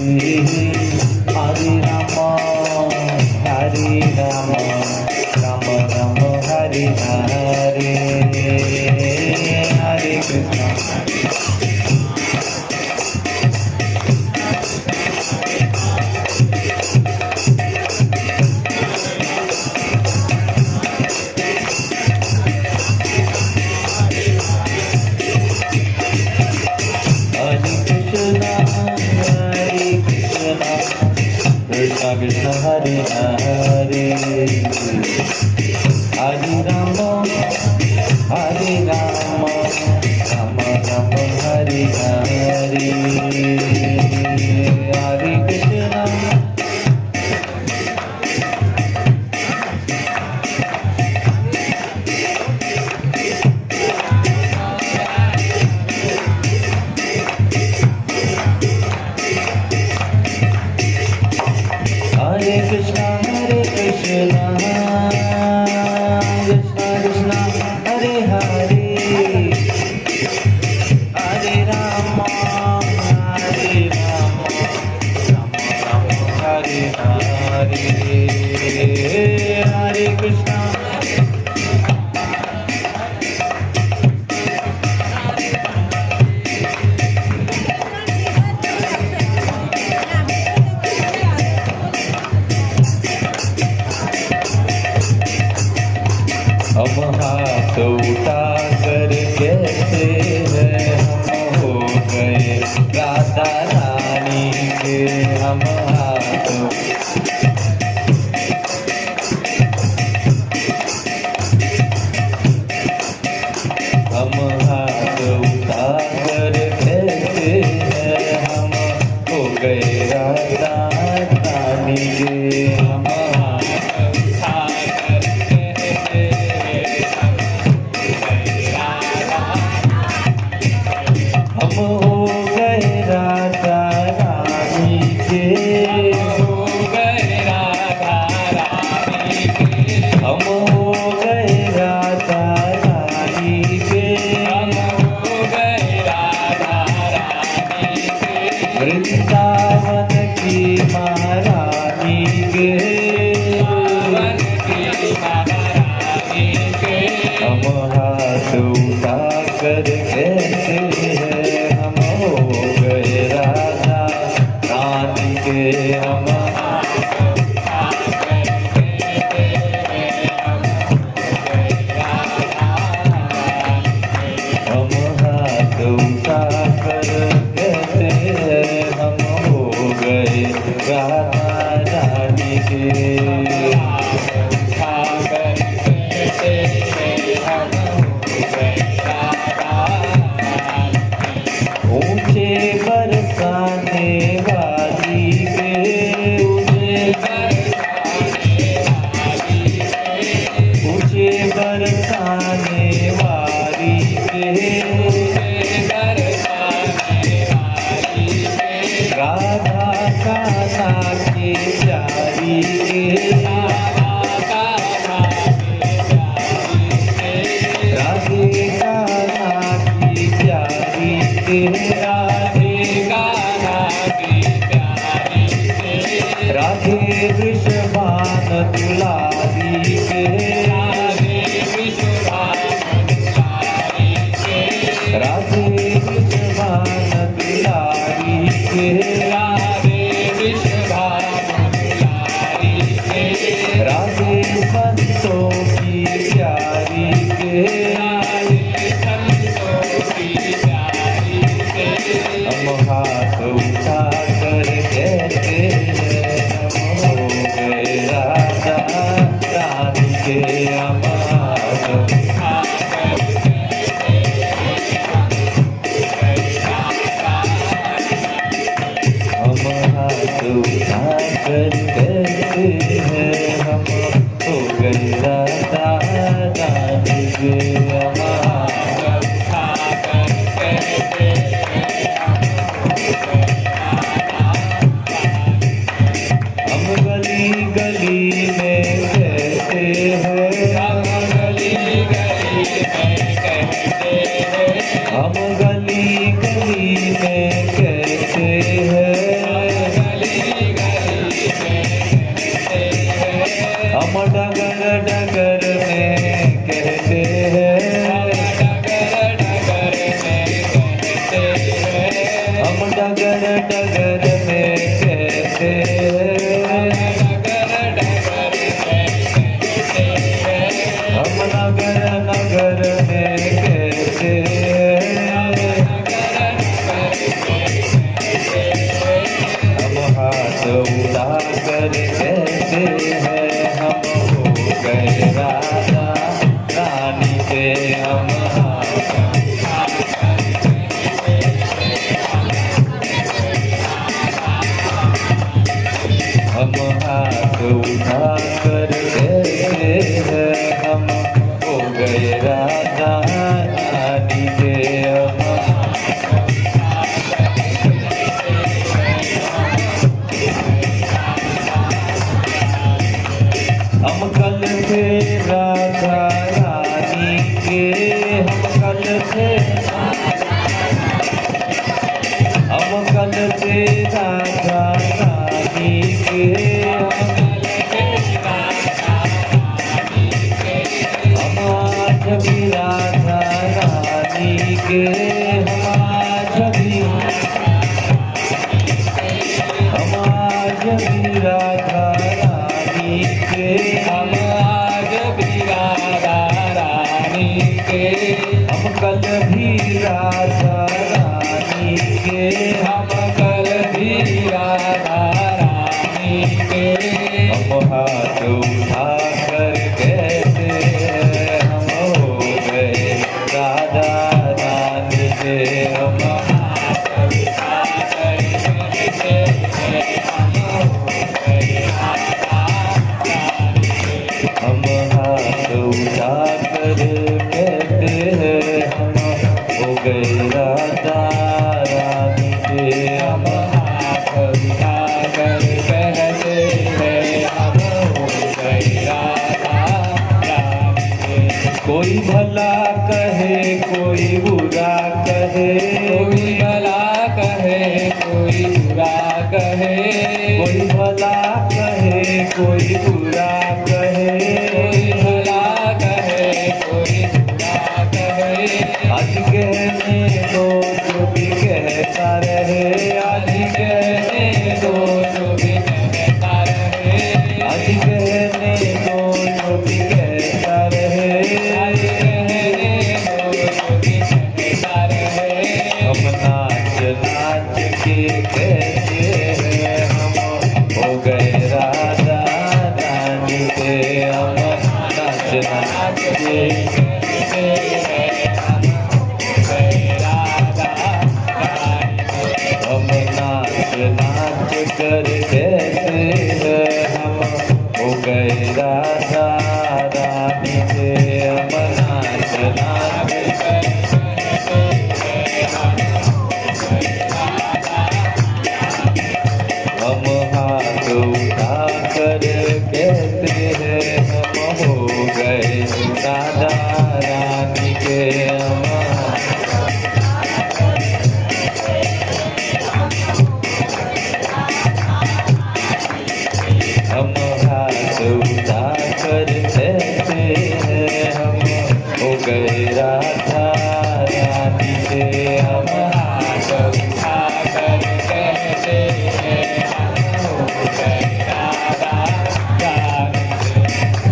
Hare Rama, Hare Rama, Rama Rama, Hare Hare, Hare Krishna. Krishna Krishna Hare Hare, Hare Rama, Hare Rama, Rama Rama, Hare Hare, Hare Krishna. Hare Krishna, Hare Krishna, Krishna Krishna, Hare Hare, Hare Rama, Hare Rama, Rama Rama, Hare Hare, Hare Krishna. हम हाथ उठा कर कहते हैं हम हो गए राधा रानी के। हम हाथ उठा कर कहते हैं हम हो गए राधा रानी के। हम हो गए राधा रानी के, हो गए राधा रानी के, हम हो गए राधा रानी के, हम हो गए राधा रानी के, वृंदावन की महारानी के, वृंदावन की महारानी के। हम हाथ उठा कर कहते हैं हम हो गए राधा रानी के। हम हाथ उठा कर कहते हैं हम हो गए राधा रानी के। ऊंचे बरसाने वाली के, ऊंचे बरसाने वाली के, राधा कान्हा के प्यारी के, राधे कान्हा की प्यारी के, राधे कान्हा की प्यारी के, राधे वृषभान दुलारी के, राधे वृषभान दुलारी के, राधे वृषभान दुलारी के, राधे वृषभान दुलारी के, राधे संतों की प्यारी के, राधे संतों की प्यारी के। हम हाथ उठा कर कहते हैं हम हो गए राधा रानी के। हम हाथ उठा कर कहते हैं हम हो गए राधा रानी के। हम गली गली में कहते हैं, हम गली गली में कहते हैं, हम गली गली में कहते हैं, डगर में कहते हैं, हम नगर नगर में कहते हैं, हम हाथ उठा कर कहते हैं, हम हो गए राजा रानी के। हम हाथ उठा कर कहते हैं, हम हो गए राजा रानी के। हम कल थे राजा रानी के, हम कल थे राजा रानी के, हम आज भी राजा रानी के, हम आज भी राजा रानी के, हम आज भी राजा रानी के, हम कल भी राजा रानी के, हम कल भी राजा रानी के। हम हाथ उठा कर कहते हैं, हम हो गए राजा रानी के। हम हाथ उठा कर कहते हैं, हम हाथ उठा कर कहते हैं, हम हो गए राजा रानी के। हम हाथ उठा कर कहते हैं, हम हो गए राजा रानी के। कोई भला कहे कोई बुरा कहे, कोई भला कहे कोई बुरा कहे, कोई भला कहे कोई बुरा कहे, कोई भला कहे कोई बुरा कहे। आज कहने दो जो भी कहता रहे, आज कहने दो जो भी कहता रहे, आज कहने दो जो भी कहता रहे, आज कहने दो जो भी कहता रहे। हम नाच नाच के कहते हैं, हम हो गए राजा रानी के। हम नाच नाच के कहते हैं, हम हो गए राजा रानी के। हम नाच नाच कर कहते हैं, हम हो गए राजा रानी के। हम नाच नाच कर हम हाथ उठा कर कहते हैं, हम हो गए राजा रानी के। हम हाथ उठा कर कहते हैं, हम हो गए राजा रानी के। हम हाथ उठा कर कहते हैं, हम हो गए राजा रानी के।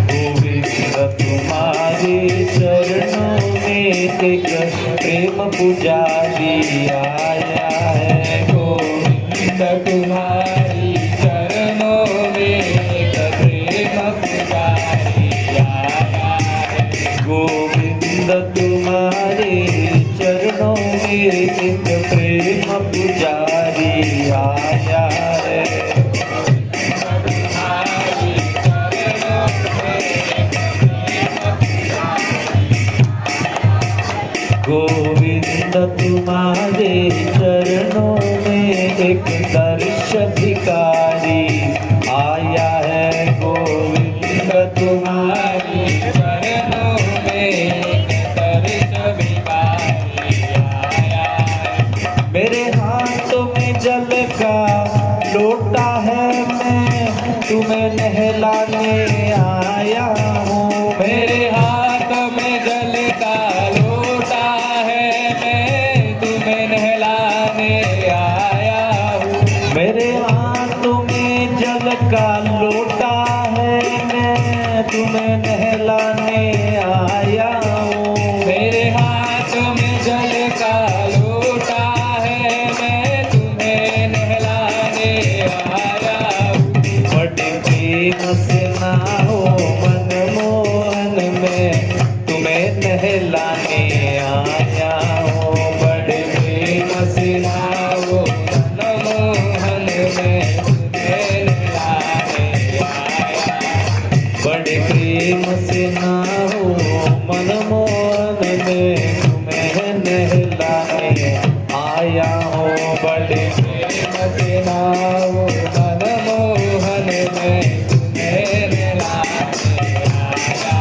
गोविंद तुम्हारे चरणों में एक प्रेम पुजारी आया है, गोविंद तुम्हारी चरणों में एक प्रेम पुजारी आया है। गोविंद तुम्हारे चरणों में एक प्रेम पुजारी आया है। गोविंद तुम्हारे चरणों में एक दर्श भिखारी आया है। गोविंद तुम्हारी चरणों में एक दर्श भिखारी आया है। मेरे हाथों में जल का लोटा है, मैं तुम्हें नहलाने आया हूँ। मेरे हाथ में जल का लोटा है, मैं तुम्हें नहलाने आया हूँ। मेरे हाथों में जल का लोटा है, मैं तुम्हें नहलाने आया हूँ। मेरे हाथ में जल का लोटा है, मैं तुम्हें नहलाने आया हूँ। बड़े प्रेम से नहाओ मनमोहन में, तुम्हें नहलाने आया हूँ। बड़े प्रेम से नहाओ मनमोहन में, तुम्हें नहलाने आया। बड़े प्रेम से नहाओ मनमोहन में, तुम्हें नहलाने आया हूँ। बड़े प्रेम से नहाओ मनमोहन में, तुम्हें नहलाने आया।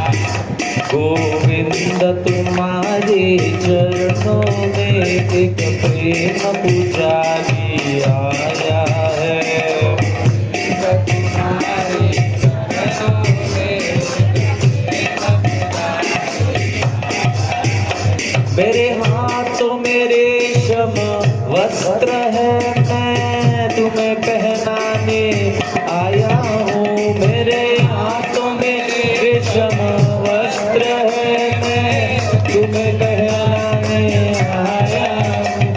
गोविंद तुम्हारे चरणों में एक प्रेम पुजारी आया है। तुम्हारे चरणों में मेरे हाथों में रेशम वस्त्र है, मैं तुम्हें पहनाने आया हूँ। मेरे हाथों में रेशम वस्त्र है, मैं तुम्हें पहनाने आया हूँ।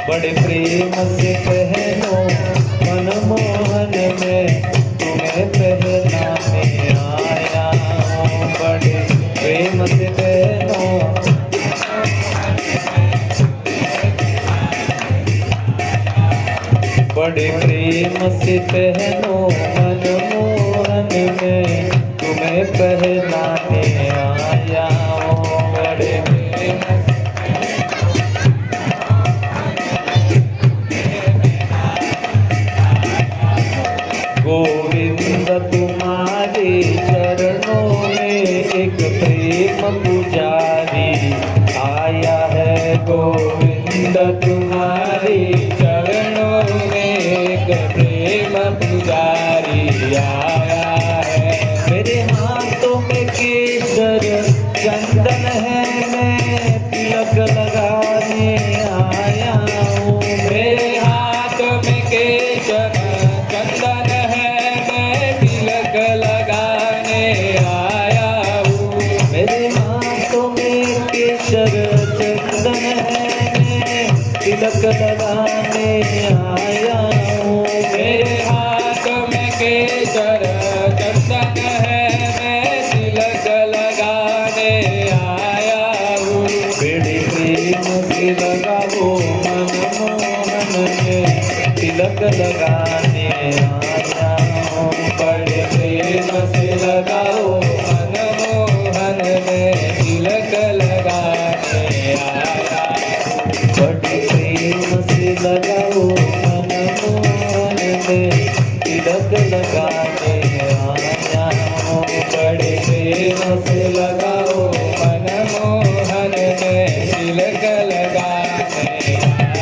बड़े प्रेम से पहनो मनमोहन में, तुम्हें पहनाने आया हूँ। बड़े प्रेम से पहनो बड़े प्रेम से पहनो मनमोहन में, तुम्हें पहनाने आया हूँ। बड़े प्रेम गोविंद तुम्हारे चरणों में एक प्रेम पुजारी आया है। गोविंद तुम्हारे चरणों में एक प्रेम पुजारी आया है। मेरे हाथों में केसर चंदन है, मैं तिलक लगाने आया हूँ। मेरे हाथ में केशर चंदन है, मैं तिलक लगाने आया हूँ। मेरे हाथों में केसर चंदन है, मैं तिलक लगाने आया हूँ। मेरे हाथ में केशर चंदन है, मैं तिलक लगाने आया हूँ। बड़े प्रेम से लगाओ मनमोहन में, तिलक लगाने आया हूँ। बड़े प्रेम से लगाओ मनमोहन में, तिलक लगाने आया। बड़े प्रेम से लगाओ मनमोहन में, तिलक लगाने आया हूँ। बड़े प्रेम से लगाओ मनमोहन में, तिलक लगाने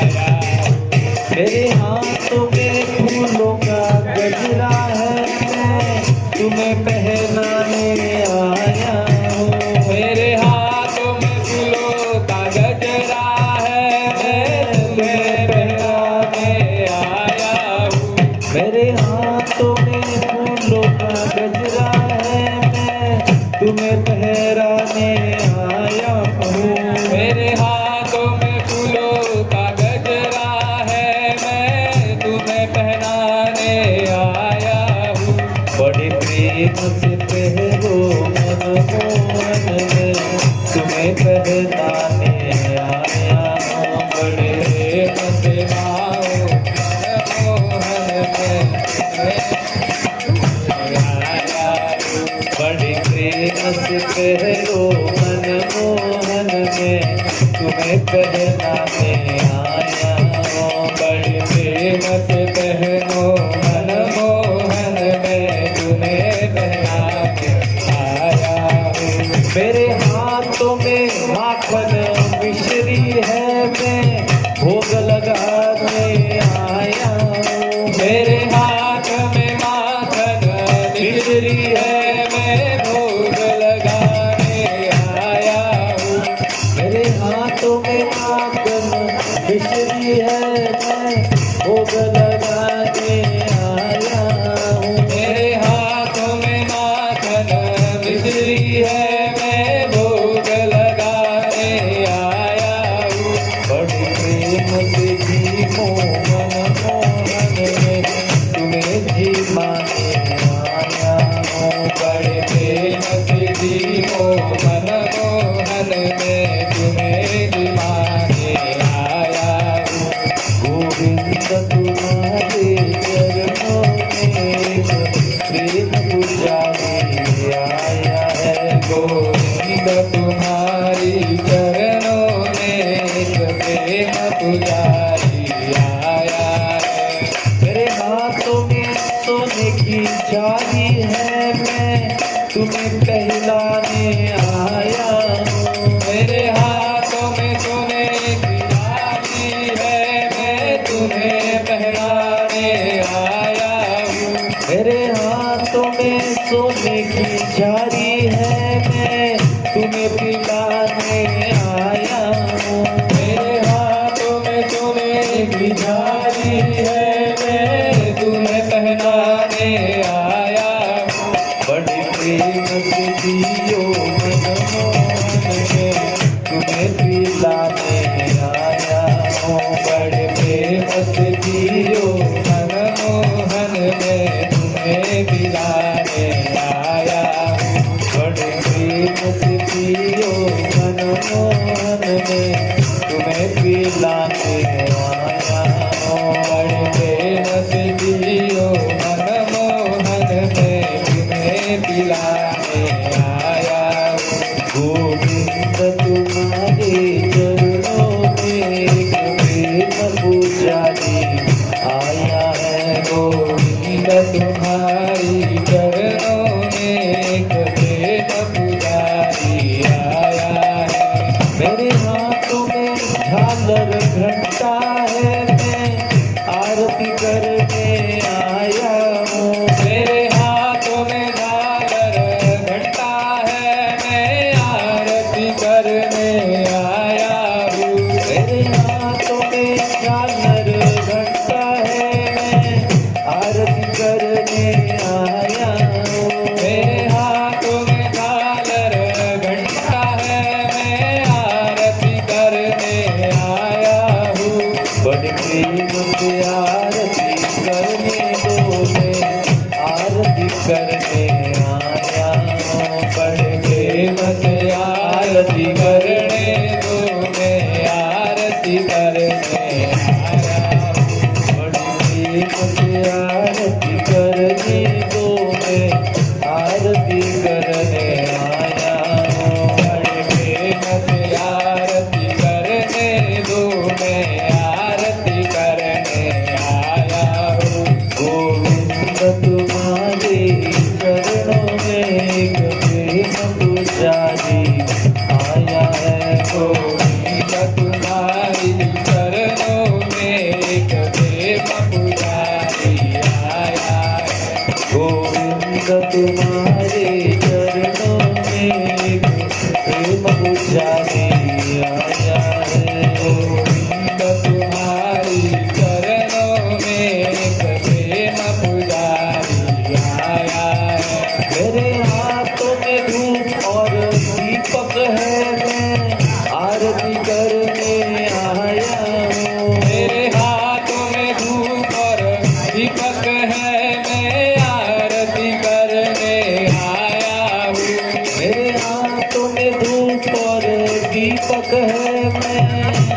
आया। मेरे हाथों में फूलों का गजरा है, मैं तुम्हें पहनाने आया हूँ। मेरे हाथों में फूलों का गजरा है, मैं तुम्हें पहनाने आया हूँ। मेरे हाथों में फूलों का गजरा है, मैं तुम्हें पहराने आया हूँ। मेरे हाथों में फूलों का गजरा है, मैं तुम्हें पहनाने आया हूँ। बड़े प्रेम से पहनो मनमोहन में, तुम्हें पहनाने आया हूँ। बड़े प्रेम से गाओ मनमोहन में, आया हूँ। बड़े प्रेम से पहनो मनमोहन में, तुम्हें पहनाने आया हूँ। बड़े प्रेम से पहनो मनमोहन में, तुम्हें पहनाने सोने की झाड़ी है, मैं तुम्हें पहलाने आया हूँ। मेरे हाथों में सोने की झाड़ी है, मैं तुम्हें पहनाने आया हूँ। मेरे हाथों में सोने की झाड़ी है, मैं तुम्हें पिलाने आया हूँ। मेरे हाथों में सोने की झाड़ी है, मैं तुम्हें पहनाने आया हूँ। बड़ी प्रेम से जियो मनमोहन में, तुम्हें पिलाने आया हूँ। बड़े प्रेम से जियो मनमोहन में, तुम्हें पिलाने आया हूँ। बड़े प्रेम से जियो मनमोहन में, तुम्हें पिलाने आया हूँ। बड़े प्रेम से जियो मनमोहन में, तुम्हें पिलाने आया हूँ। गोविंद तुम्हारे चरणों में एक प्रेम पुजारी आया है। गोविंद तुम्हारी चरणों में एक प्रेम पुजारी आया है। मेरे हाथों में झालर घंटा है, मैं आरती करने आया हूँ। मेरे हाथों में झालर घंटा है, मैं आरती करने आया हूँ। मेरे हाथों में झालर घंटा है, मैं आरती करने आया हूँ। मेरे हाथों में झालर घंटा है, मैं आरती करने आया हूँ। बड़े प्रेम से आरती करने दो, मैं आरती करने आया हूँ। बड़े प्रेम से आरती करने दो, मैं आरती करने आया हूँ। बड़े प्रेम से आरती करने दो, मैं आरती करने आया हूँ। बड़े प्रेम से आरती करने दो, मैं आरती करने आया हूँ। गोविंद तुम्हारे चरणों में एक प्रेम पुजारी आया है। गोविंद तुम्हारी चरणों में एक प्रेम पुजारी आया है। गोविंद तुम्हारे चरणों में एक प्रेम पुजारी आया है। गोविंद तुम्हारी चरणों में एक प्रेम पुजारी आया है। मेरे हाथों में धूप और दीपक है, मैं आरती करने आया हूँ। मेरे हाथों में धूप और दीपक है, मैं आरती करने आया हूँ। मेरे हाथों में धूप और दीपक है, मैं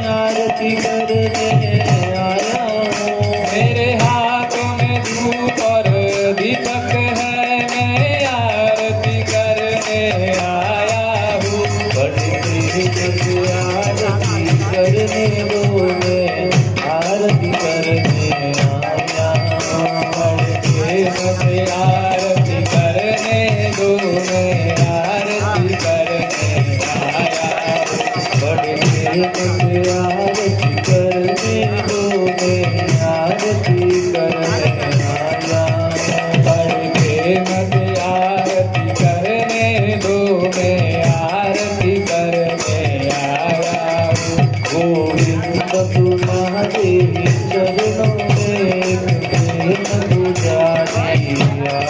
आरती करने आया हूँ। मेरे हाथों में धूप और दीपक है, मैं आरती करने आया हूँ। बड़े प्रेम से आरती करने दो, मैं आरती करने आया हूँ। बड़े प्रेम से आरती करने दो, मैं आरती करने आया हूँ। बड़े प्रेम से आरती करने दो, मैं आरती करने आया हूँ। बड़े प्रेम से आरती करने दो, मैं आरती करने आया हूँ। गोविंद तुम्हारे चरणों में एक प्रेम पुजारी आया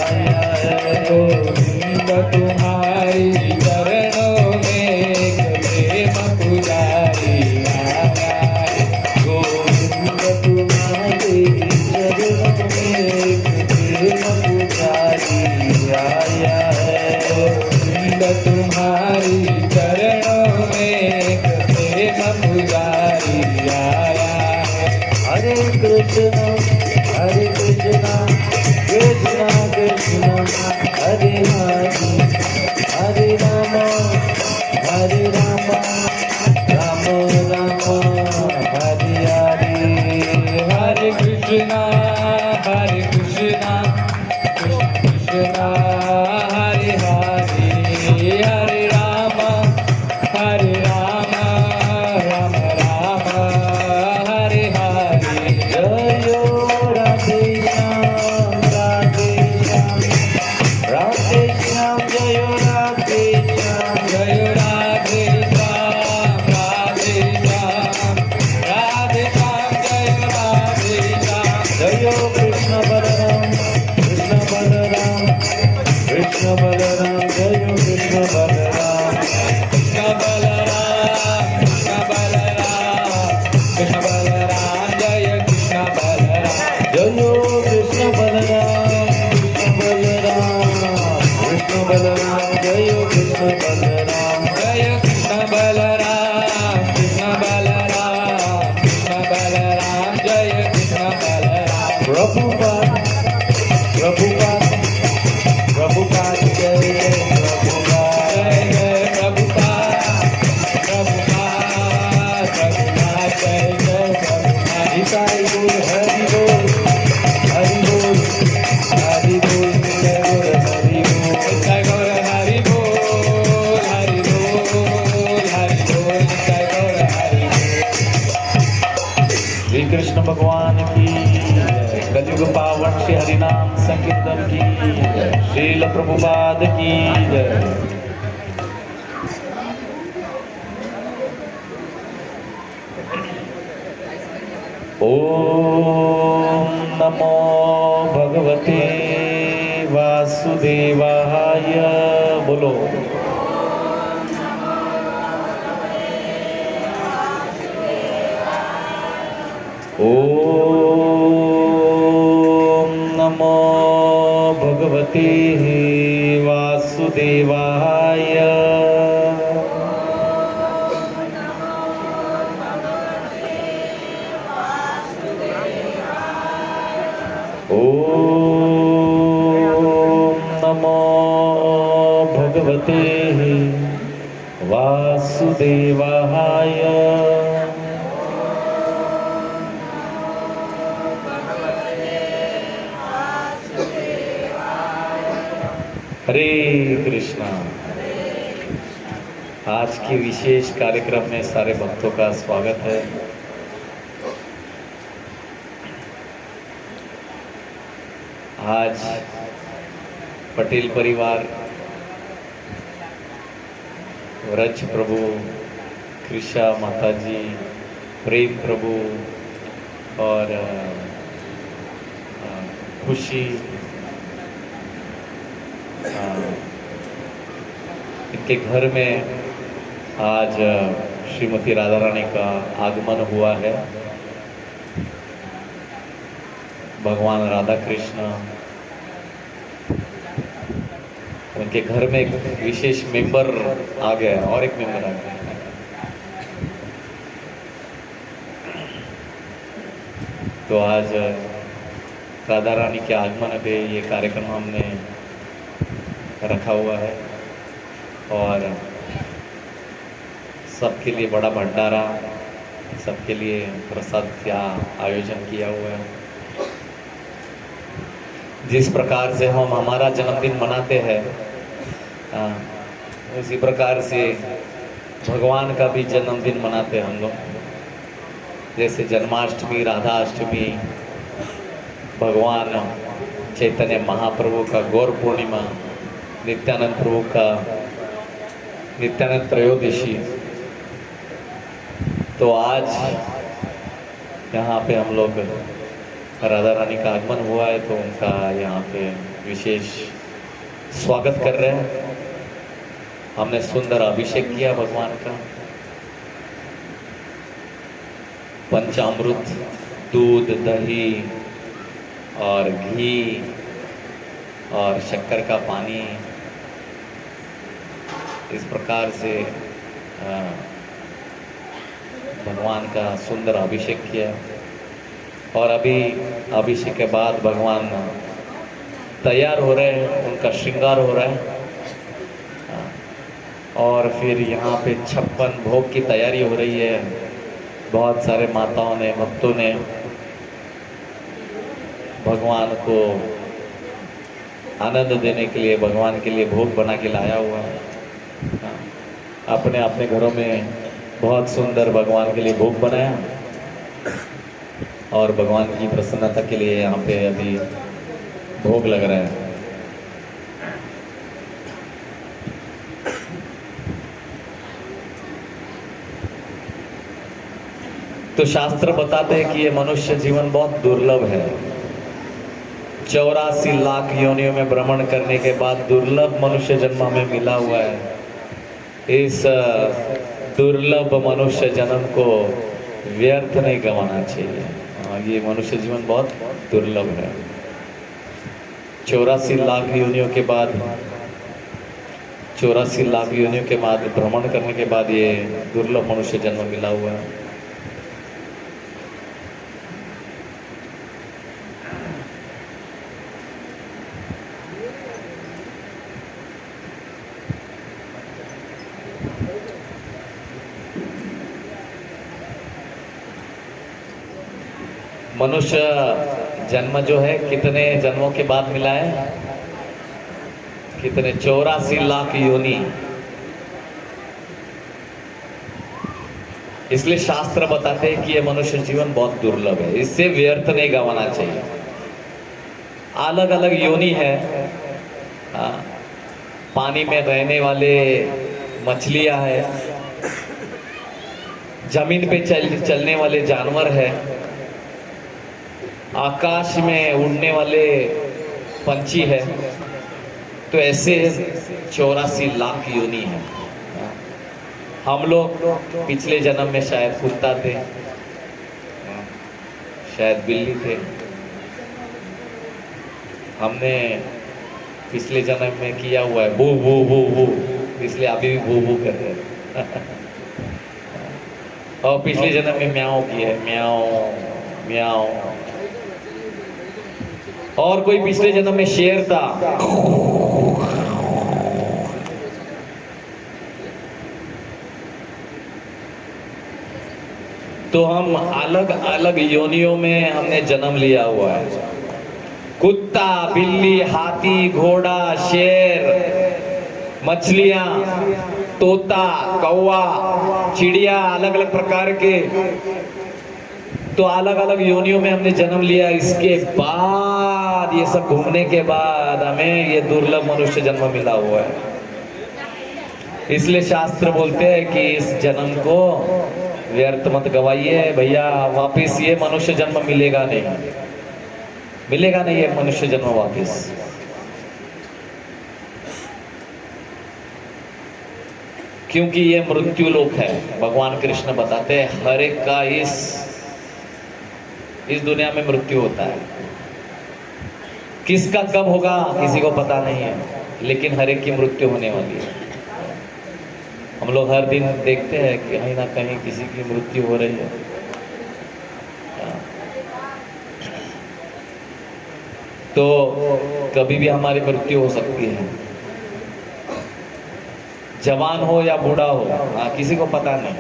हरि नाम संकीर्तन की जय, श्रील प्रभुपाद की जय। ओम नमो भगवते वासुदेवाय। बोलो। ओम नमो भगवते वासुदेवाय। ओम नमो भगवते वासुदेवाय। हरे कृष्णा। आज के विशेष कार्यक्रम में सारे भक्तों का स्वागत है। आज पटेल परिवार, व्रज प्रभु, कृष्णा माताजी, प्रेम प्रभु और खुशी, इनके घर में आज श्रीमती राधा रानी का आगमन हुआ है। भगवान राधा कृष्ण, उनके घर में एक विशेष मेंबर आ गया और एक मेंबर आ गया। तो आज राधा रानी के आगमन पे ये कार्यक्रम हमने रखा हुआ है और सबके लिए बड़ा भंडारा, सबके लिए प्रसाद का आयोजन किया हुआ है। जिस प्रकार से हम हमारा जन्मदिन मनाते हैं, उसी प्रकार से भगवान का भी जन्मदिन मनाते हैं हम लोग। जैसे जन्माष्टमी, राधा अष्टमी, भगवान चैतन्य महाप्रभु का गौर पूर्णिमा, नित्यानंद प्रभु का नित्यानंद त्रयोदशी। तो आज यहाँ पे हम लोग राधा रानी का आगमन हुआ है, तो उनका यहाँ पे विशेष स्वागत कर रहे हैं। हमने सुंदर अभिषेक किया भगवान का। पंचामृत, दूध, दही और घी और शक्कर का पानी, इस प्रकार से भगवान का सुंदर अभिषेक किया। और अभी अभिषेक के बाद भगवान तैयार हो रहे हैं, उनका श्रृंगार हो रहा है। और फिर यहाँ पे 56 भोग की तैयारी हो रही है। बहुत सारे माताओं ने, भक्तों ने भगवान को आनंद देने के लिए, भगवान के लिए भोग बना के लाया हुआ है। अपने अपने घरों में बहुत सुंदर भगवान के लिए भोग बनाया और भगवान की प्रसन्नता के लिए यहाँ पे अभी भोग लग रहा है। तो शास्त्र बताते हैं कि ये मनुष्य जीवन बहुत दुर्लभ है। 84 लाख योनियों में भ्रमण करने के बाद दुर्लभ मनुष्य जन्म हमें मिला हुआ है। इस दुर्लभ मनुष्य जन्म को व्यर्थ नहीं गंवाना चाहिए। ये मनुष्य जीवन बहुत दुर्लभ है। 84 लाख योनियों के बाद, 84 लाख योनियों के बाद भ्रमण करने के बाद ये दुर्लभ मनुष्य जन्म मिला हुआ है। मनुष्य जन्म जो है कितने जन्मों के बाद मिला है? कितने? 84 लाख योनि। इसलिए शास्त्र बताते हैं कि ये मनुष्य जीवन बहुत दुर्लभ है, इससे व्यर्थ नहीं गंवाना चाहिए। अलग अलग योनि है। पानी में रहने वाले मछलियां है, जमीन पे चलने वाले जानवर है, आकाश में उड़ने वाले पंछी है। तो ऐसे 84 लाख योनि है। हम लोग पिछले जन्म में शायद कुत्ता थे, शायद बिल्ली थे। हमने पिछले जन्म में किया हुआ है बू बू बू बू, इसलिए अभी भी बू बू कर रहे हैं। और पिछले जन्म में म्याओ किया है, म्याओ म्याओ। और कोई पिछले जन्म में शेर था। तो हम अलग अलग योनियों में हमने जन्म लिया हुआ है। कुत्ता, बिल्ली, हाथी, घोड़ा, शेर, मछलियां, तोता, कौवा, चिड़िया, अलग अलग प्रकार के। तो अलग अलग योनियों में हमने जन्म लिया। इसके बाद ये सब घूमने के बाद हमें ये दुर्लभ मनुष्य जन्म मिला हुआ है। इसलिए शास्त्र बोलते हैं कि इस जन्म को व्यर्थ मत गवाइए भैया, वापिस ये मनुष्य जन्म मिलेगा नहीं, मिलेगा नहीं ये मनुष्य जन्म वापिस। क्योंकि ये मृत्यु लोक है। भगवान कृष्ण बताते हैं हर एक का इस दुनिया में मृत्यु होता है। किसका कब होगा किसी को पता नहीं है, लेकिन हर एक की मृत्यु होने वाली है। हम लोग हर दिन देखते हैं कि कहीं ना कहीं किसी की मृत्यु हो रही है। तो कभी भी हमारी मृत्यु हो सकती है, जवान हो या बूढ़ा हो, किसी को पता नहीं।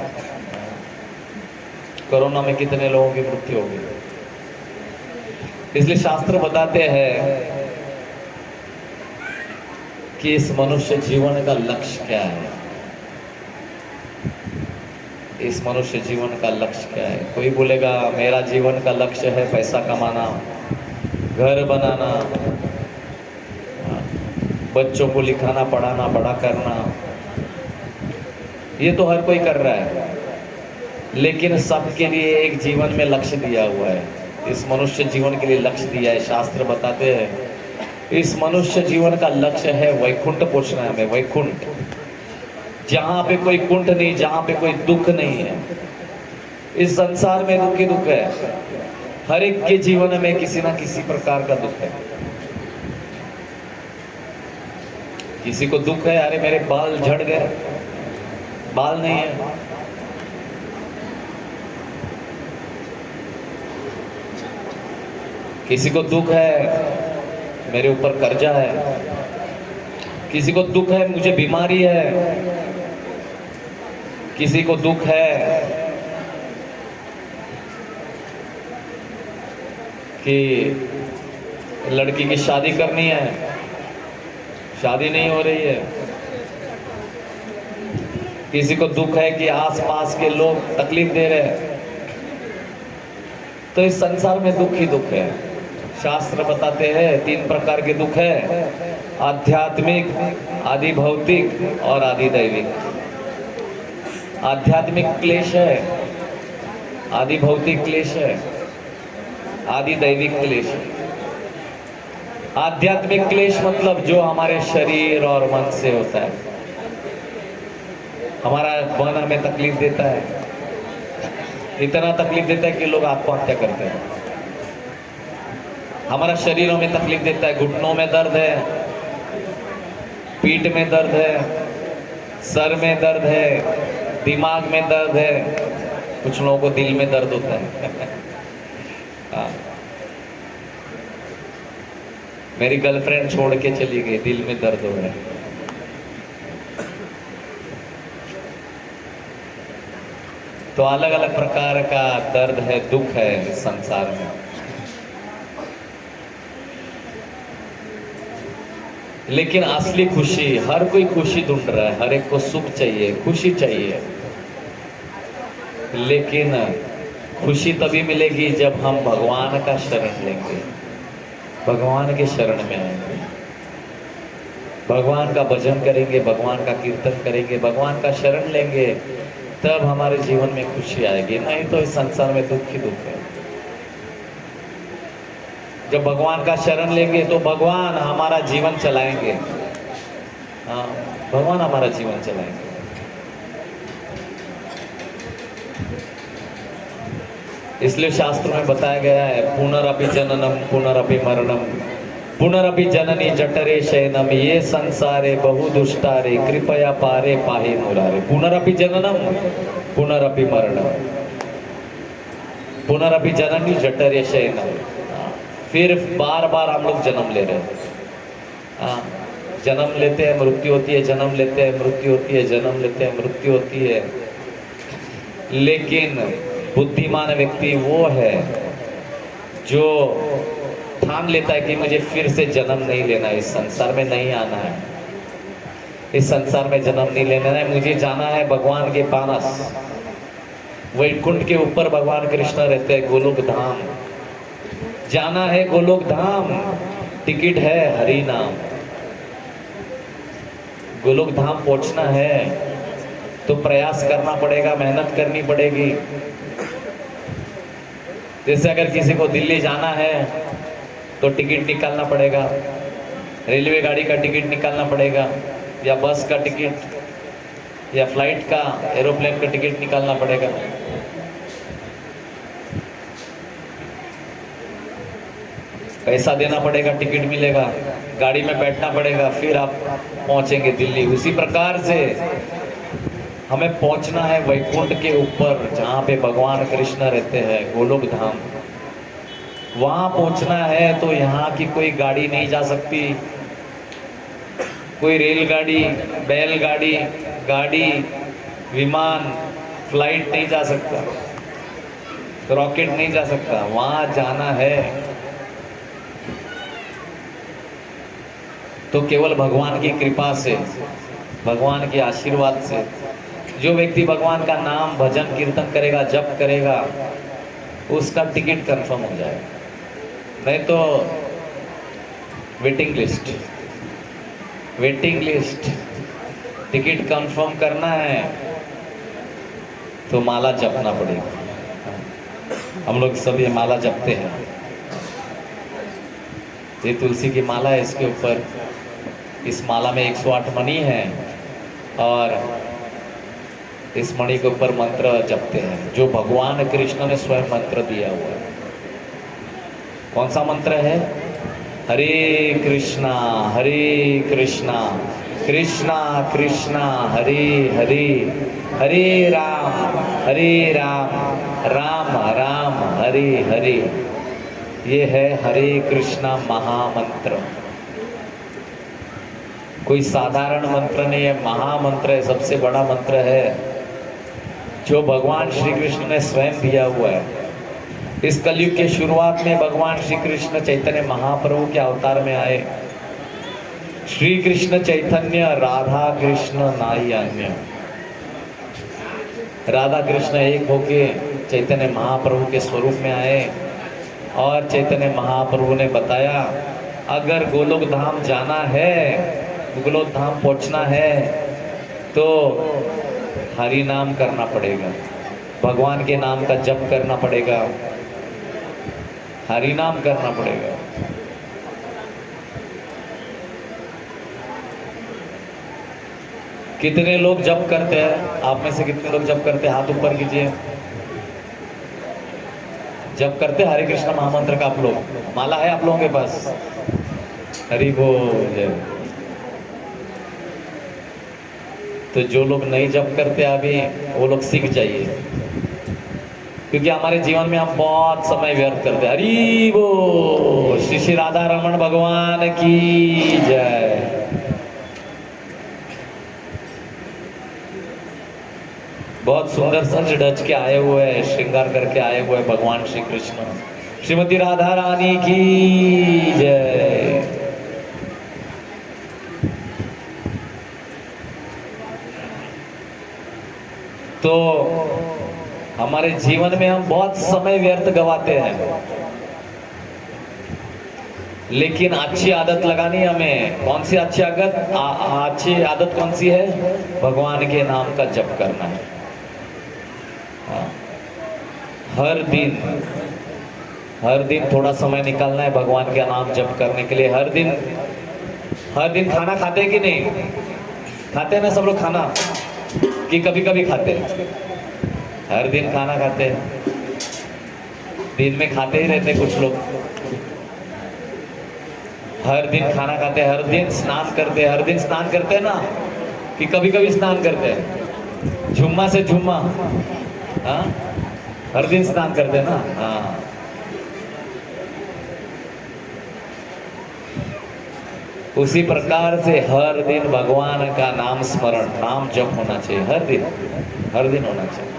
कोरोना में कितने लोगों की मृत्यु हो गई। इसलिए शास्त्र बताते हैं कि इस मनुष्य जीवन का लक्ष्य क्या है। इस मनुष्य जीवन का लक्ष्य क्या है। कोई बोलेगा मेरा जीवन का लक्ष्य है पैसा कमाना, घर बनाना, बच्चों को लिखाना पढ़ाना बड़ा करना। ये तो हर कोई कर रहा है, लेकिन सबके लिए एक जीवन में लक्ष्य दिया हुआ है। इस मनुष्य जीवन के लिए लक्ष्य दिया है। शास्त्र बताते हैं इस मनुष्य जीवन का लक्ष्य है वैकुंठ पहुंचना है हमें। वैकुंठ, जहां पे कोई कुंठ नहीं, जहां पे कोई दुख नहीं है। इस संसार में दुख ही दुख है। हर एक के जीवन में किसी ना किसी प्रकार का दुख है। किसी को दुख है अरे मेरे बाल झड़ गए, बाल नहीं है। किसी को दुख है मेरे ऊपर कर्जा है। किसी को दुख है मुझे बीमारी है। किसी को दुख है कि लड़की की शादी करनी है, शादी नहीं हो रही है। किसी को दुख है कि आसपास के लोग तकलीफ दे रहे हैं। तो इस संसार में दुख ही दुख है। शास्त्र बताते हैं 3 प्रकार के दुख है, आध्यात्मिक, आदि भौतिक और आदि दैविक। आध्यात्मिक क्लेश है, आदि भौतिक क्लेश है, आदि दैविक क्लेश है। आध्यात्मिक क्लेश मतलब जो हमारे शरीर और मन से होता है। हमारा मन हमें तकलीफ देता है, इतना तकलीफ देता है कि लोग आत्महत्या करते हैं। हमारा शरीरों में तकलीफ देता है, घुटनों में दर्द है, पीठ में दर्द है, सर में दर्द है, दिमाग में दर्द है। कुछ लोगों को दिल में दर्द होता है। मेरी गर्लफ्रेंड छोड़ के चली गई, दिल में दर्द हो रहा है। तो अलग अलग प्रकार का दर्द है, दुख है इस संसार में। लेकिन असली खुशी, हर कोई खुशी ढूंढ रहा है, हर एक को सुख चाहिए, खुशी चाहिए। लेकिन खुशी तभी मिलेगी जब हम भगवान का शरण लेंगे। भगवान के शरण में आएंगे, भगवान का भजन करेंगे, भगवान का कीर्तन करेंगे, भगवान का शरण लेंगे, तब हमारे जीवन में खुशी आएगी। नहीं तो इस संसार में दुख ही दुख है। जब भगवान का शरण लेंगे तो भगवान हमारा जीवन चलाएंगे। हाँ, भगवान हमारा जीवन चलाएंगे। इसलिए शास्त्र में बताया गया है, पुनरअपि जननम पुनरअपि मरणम पुनरअपि जननी जठरे शयनम ये संसारे बहु दुष्टारे कृपया पारे पाहि मुरारे। पुनरअपि जननम पुनरअपि मरणम पुनरअपि जननी जठरे शयनम। फिर बार बार हम लोग जन्म ले रहे हैं। जन्म लेते हैं, मृत्यु होती है, जन्म लेते हैं, मृत्यु होती है, जन्म लेते हैं, मृत्यु होती है। लेकिन बुद्धिमान व्यक्ति वो है जो ठान लेता है कि मुझे फिर से जन्म नहीं लेना है, इस संसार में नहीं आना है, इस संसार में जन्म नहीं लेना है, मुझे जाना है भगवान के पास। वैकुंठ के ऊपर भगवान कृष्ण रहते हैं, गोलोक धाम जाना है, गोलोक धाम। टिकट है हरि नाम। गोलोक धाम पहुंचना है तो प्रयास करना पड़ेगा, मेहनत करनी पड़ेगी। जैसे अगर किसी को दिल्ली जाना है तो टिकट निकालना पड़ेगा, रेलवे गाड़ी का टिकट निकालना पड़ेगा, या बस का टिकट, या फ्लाइट का, एरोप्लेन का टिकट निकालना पड़ेगा। पैसा देना पड़ेगा, टिकट मिलेगा, गाड़ी में बैठना पड़ेगा, फिर आप पहुंचेंगे दिल्ली। उसी प्रकार से हमें पहुंचना है वैकुंठ के ऊपर, जहाँ पे भगवान कृष्ण रहते हैं, गोलोक धाम। वहां पहुंचना है तो यहाँ की कोई गाड़ी नहीं जा सकती, कोई रेलगाड़ी, बैलगाड़ी, गाड़ी, विमान, फ्लाइट नहीं जा सकता, रॉकेट नहीं जा सकता। वहां जाना है तो केवल भगवान की कृपा से, भगवान के आशीर्वाद से। जो व्यक्ति भगवान का नाम, भजन, कीर्तन करेगा, जप करेगा, उसका टिकट कंफर्म हो जाएगा। नहीं तो waiting list, waiting list. Ticket confirm करना है तो माला जपना पड़ेगा। हम लोग सब ये माला जपते हैं। ये तुलसी की माला है, इसके ऊपर, इस माला में 108 मणि है और इस मणि के ऊपर मंत्र जपते हैं जो भगवान कृष्ण ने स्वयं मंत्र दिया हुआ है। कौन सा मंत्र है? हरे कृष्णा कृष्णा कृष्णा हरे हरे, हरे राम राम राम हरे हरे। ये है हरे कृष्णा महामंत्र। कोई साधारण मंत्र नहीं है, महामंत्र है, सबसे बड़ा मंत्र है जो भगवान श्री कृष्ण ने स्वयं दिया हुआ है। इस कलयुग के शुरुआत में भगवान श्री कृष्ण चैतन्य महाप्रभु के अवतार में आए। श्री कृष्ण चैतन्य, राधा कृष्ण नाई अन्य। राधा कृष्ण एक होके चैतन्य महाप्रभु के स्वरूप में आए और चैतन्य महाप्रभु ने बताया, अगर गोलोक धाम जाना है, गोलोक धाम पहुंचना है तो हरि नाम करना पड़ेगा, भगवान के नाम का जप करना पड़ेगा, हरि नाम करना पड़ेगा। कितने लोग जप करते हैं? आप में से कितने लोग जप करते हैं? हाथ ऊपर कीजिए। जप करते हरे कृष्ण महामंत्र का आप लोग? माला है आप लोगों के पास? हरि बोल। तो जो लोग नहीं जप करते अभी, वो लोग सीख जाइए, क्योंकि हमारे जीवन में हम बहुत समय व्यर्थ करते हैं। हरि बोल। श्री श्री राधा रमन भगवान की जय। बहुत सुंदर सज धज के आए हुए हैं, श्रृंगार करके आए हुए हैं भगवान श्री कृष्ण। श्रीमती राधा रानी की जय। तो हमारे जीवन में हम बहुत समय व्यर्थ गवाते हैं। लेकिन अच्छी आदत लगानी है हमें। कौन सी अच्छी आदत? अच्छी आदत कौन सी है? भगवान के नाम का जप करना है। हाँ। हर दिन थोड़ा समय निकालना है भगवान का नाम जप करने के लिए। हर दिन खाना खाते हैं कि नहीं? खाते हैं ना सब लोग खाना, कि कभी कभी खाते हैं? हर दिन खाना खाते हैं, दिन में खाते ही रहते कुछ लोग। हर दिन खाना खाते हैं, हर दिन स्नान करते हैं। हर दिन स्नान करते हैं ना, कि कभी कभी स्नान करते हैं? झुम्मा से झुम्मा, हाँ, हर दिन स्नान करते हैं ना। हाँ, उसी प्रकार से हर दिन भगवान का नाम स्मरण, नाम जप होना चाहिए। हर दिन होना चाहिए।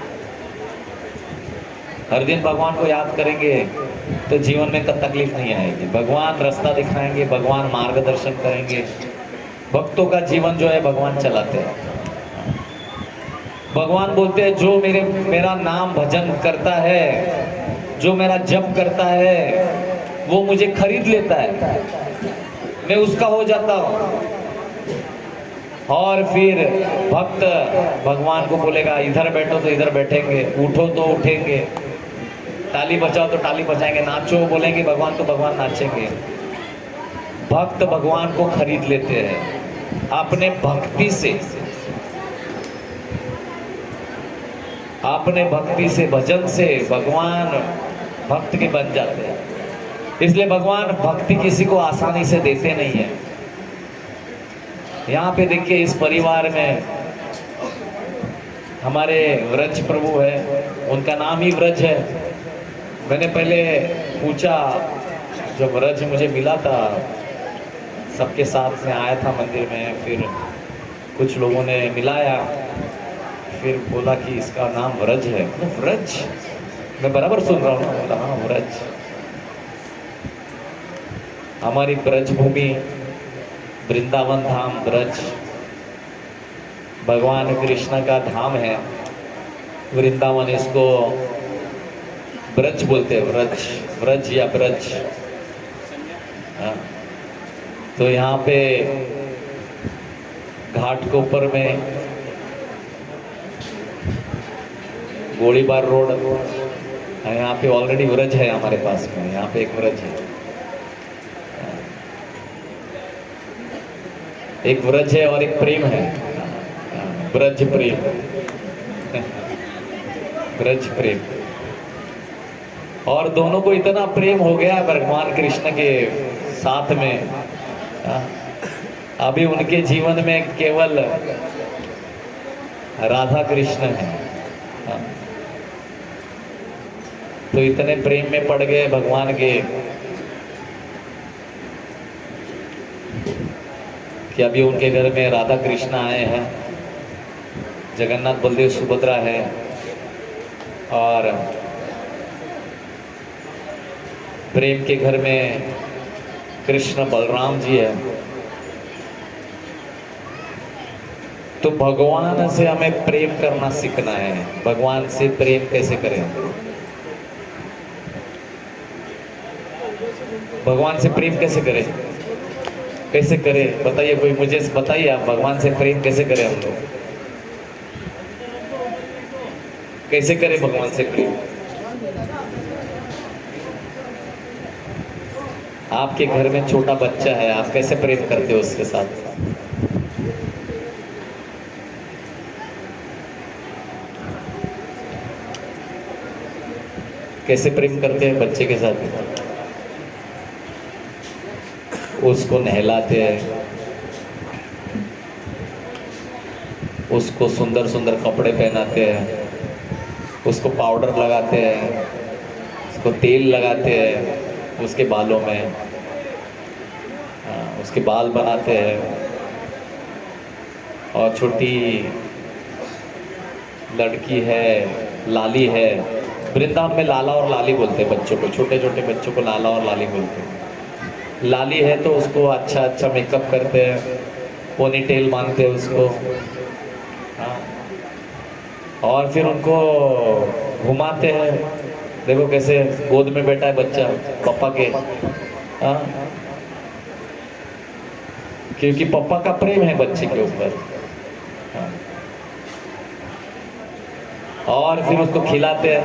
हर दिन भगवान को याद करेंगे तो जीवन में कब तकलीफ नहीं आएगी। भगवान रास्ता दिखाएंगे, भगवान मार्गदर्शन करेंगे। भक्तों का जीवन जो है भगवान चलाते हैं। भगवान बोलते हैं जो मेरा नाम भजन करता है, जो मेरा जप करता है, वो मुझे खरीद लेता है, मैं उसका हो जाता हूँ। और फिर भक्त भगवान को बोलेगा इधर बैठो तो इधर बैठेंगे, उठो तो उठेंगे, ताली बजाओ तो ताली बजाएंगे, नाचो बोलेंगे भगवान तो भगवान नाचेंगे। भक्त भगवान को खरीद लेते हैं अपने भक्ति से, अपने भक्ति से, भजन से भगवान भक्त के बन जाते हैं। इसलिए भगवान भक्ति किसी को आसानी से देते नहीं है। यहाँ पे देखिए इस परिवार में हमारे व्रज प्रभु है, उनका नाम ही व्रज है। मैंने पहले पूछा, जब व्रज मुझे मिला था, सबके साथ में आया था मंदिर में, फिर कुछ लोगों ने मिलाया, फिर बोला कि इसका नाम व्रज है। व्रज, मैं बराबर सुन रहा हूँ? बोला हाँ व्रज। हमारी ब्रज भूमि, वृंदावन धाम, ब्रज भगवान कृष्ण का धाम है। वृंदावन, इसको ब्रज बोलते हैं, व्रज या ब्रज। हाँ। तो यहाँ पे घाट के ऊपर में गोलीबार रोड, यहाँ पे ऑलरेडी व्रज है हमारे पास में। यहाँ पे एक व्रज है, एक व्रज है और एक प्रेम है, ब्रज प्रेम, ब्रज प्रेम। और दोनों को इतना प्रेम हो गया भगवान कृष्ण के साथ में, अभी उनके जीवन में केवल राधा कृष्ण है। तो इतने प्रेम में पड़ गए भगवान के कि अभी उनके घर में राधा कृष्ण आए हैं, जगन्नाथ बलदेव सुभद्रा है, और प्रेम के घर में कृष्ण बलराम जी है। तो भगवान से हमें प्रेम करना सीखना है। भगवान से प्रेम कैसे करें? भगवान से प्रेम कैसे करें? कैसे करें बताइए, कोई मुझे बताइए, आप भगवान से प्रेम कैसे करें? हम लोग कैसे करें भगवान से प्रेम? आपके घर में छोटा बच्चा है, आप कैसे प्रेम करते हो उसके साथ? कैसे प्रेम करते हैं बच्चे के साथ? उसको नहलाते हैं, उसको सुंदर सुंदर कपड़े पहनाते हैं, उसको पाउडर लगाते हैं, उसको तेल लगाते हैं उसके बालों में, उसके बाल बनाते हैं। और छोटी लड़की है, लाली है, वृंदावन में लाला और लाली बोलते हैं बच्चों को, छोटे छोटे बच्चों को लाला और लाली बोलते हैं। लाली है तो उसको अच्छा अच्छा मेकअप करते हैं, पोनी टेल बांधते हैं उसको, हाँ, और फिर उनको घुमाते हैं। देखो कैसे गोद में बैठा है बच्चा पापा के, हाँ, क्योंकि पापा का प्रेम है बच्चे के ऊपर। हाँ। और फिर उसको खिलाते हैं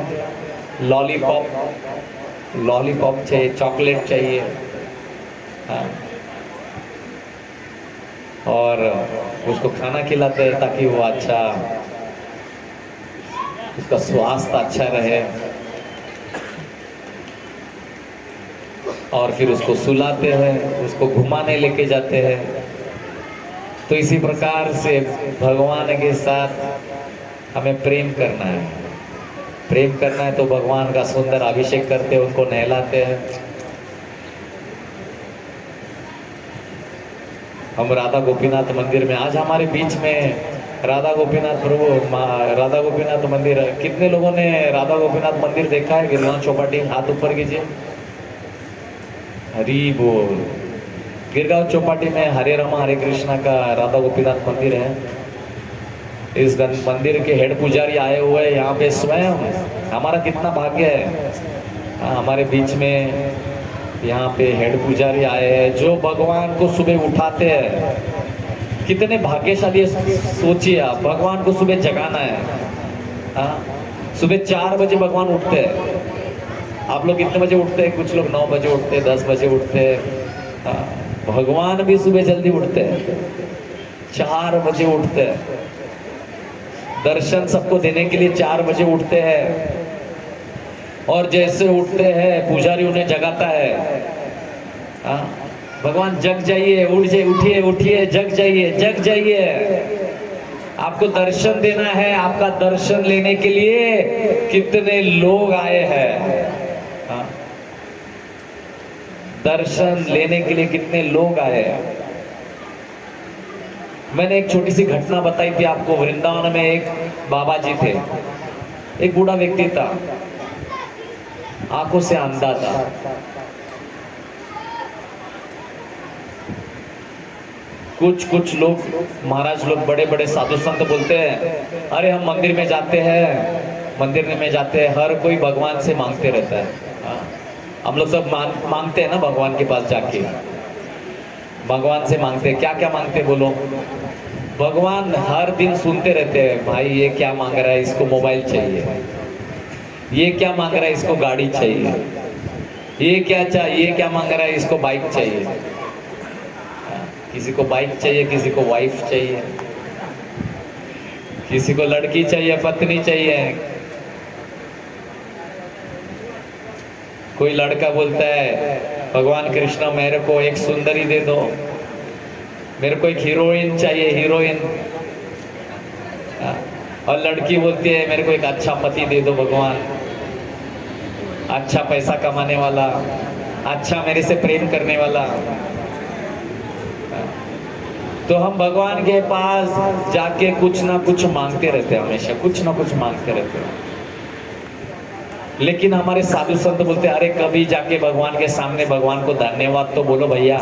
लॉलीपॉप, लॉलीपॉप चाहिए, चॉकलेट चाहिए। हाँ। और उसको खाना खिलाते हैं ताकि वो अच्छा, उसका स्वास्थ्य अच्छा रहे। और फिर उसको सुलाते हैं, उसको घुमाने लेके जाते हैं। तो इसी प्रकार से भगवान के साथ हमें प्रेम करना है। प्रेम करना है तो भगवान का सुंदर अभिषेक करते हैं, उनको नहलाते हैं। हम राधा गोपीनाथ मंदिर में, आज हमारे बीच में राधा गोपीनाथ प्रभु, राधा गोपीनाथ मंदिर, कितने लोगों ने राधा गोपीनाथ मंदिर देखा है? गिरगांव चौपाटी, हाथ ऊपर कीजिए। हरि बोल। गिरगांव चौपाटी में हरे रामा हरे कृष्णा का राधा गोपीनाथ मंदिर है। इस मंदिर के हेड पुजारी आए हुए हैं यहाँ पे स्वयं। हमारा कितना भाग्य है, हमारे बीच में यहाँ पे हेड पुजारी आए हैं जो भगवान को सुबह उठाते हैं। कितने भाग्यशाली है, सोचिए आप, भगवान को सुबह जगाना है। हाँ, सुबह 4 बजे भगवान उठते हैं। आप लोग कितने बजे उठते हैं? कुछ लोग 9 बजे उठते हैं, 10 बजे उठते हैं। हाँ, भगवान भी सुबह जल्दी उठते हैं, 4 बजे उठते हैं। दर्शन सबको देने के लिए 4 बजे उठते हैं। और जैसे उठते हैं पुजारी उन्हें जगाता है। हाँ, भगवान जग जाइए, उठ जाइए, उठिए उठिए, जग जाइए, जग जाइए। आपको दर्शन देना है। आपका दर्शन लेने के लिए कितने लोग आए हैं। हाँ, दर्शन लेने के लिए कितने लोग आए हैं। मैंने एक छोटी सी घटना बताई थी आपको। वृंदावन में एक बाबा जी थे। एक बूढ़ा व्यक्ति था, आंखों से अंधा था। कुछ लोग, महाराज लोग, बड़े बड़े साधु संत बोलते हैं, अरे हम मंदिर में जाते हैं, मंदिर में जाते हैं, हर कोई भगवान से मांगते रहता है। हाँ, हम लोग सब मांगते हैं ना भगवान के पास जाके। भगवान से मांगते हैं, क्या क्या मांगते हैं बोलो? भगवान हर दिन सुनते रहते हैं, भाई ये क्या मांग रहा है, इसको मोबाइल चाहिए। ये क्या मांग रहा है, इसको गाड़ी चाहिए। ये क्या चाहिए, ये क्या मांग रहा है, इसको बाइक चाहिए। किसी को बाइक चाहिए, किसी को वाइफ चाहिए, किसी को लड़की चाहिए, पत्नी चाहिए। कोई लड़का बोलता है, भगवान कृष्ण मेरे को एक सुंदरी दे दो, मेरे को एक हीरोइन चाहिए, हीरोइन। और लड़की बोलती है, मेरे को एक अच्छा पति दे दो भगवान, अच्छा पैसा कमाने वाला, अच्छा मेरे से प्रेम करने वाला। तो हम भगवान के पास जाके कुछ ना कुछ मांगते रहते हैं, हमेशा कुछ ना कुछ मांगते रहते हैं। लेकिन हमारे साधु संत बोलते हैं, अरे कभी जाके भगवान के सामने भगवान को धन्यवाद तो बोलो भैया।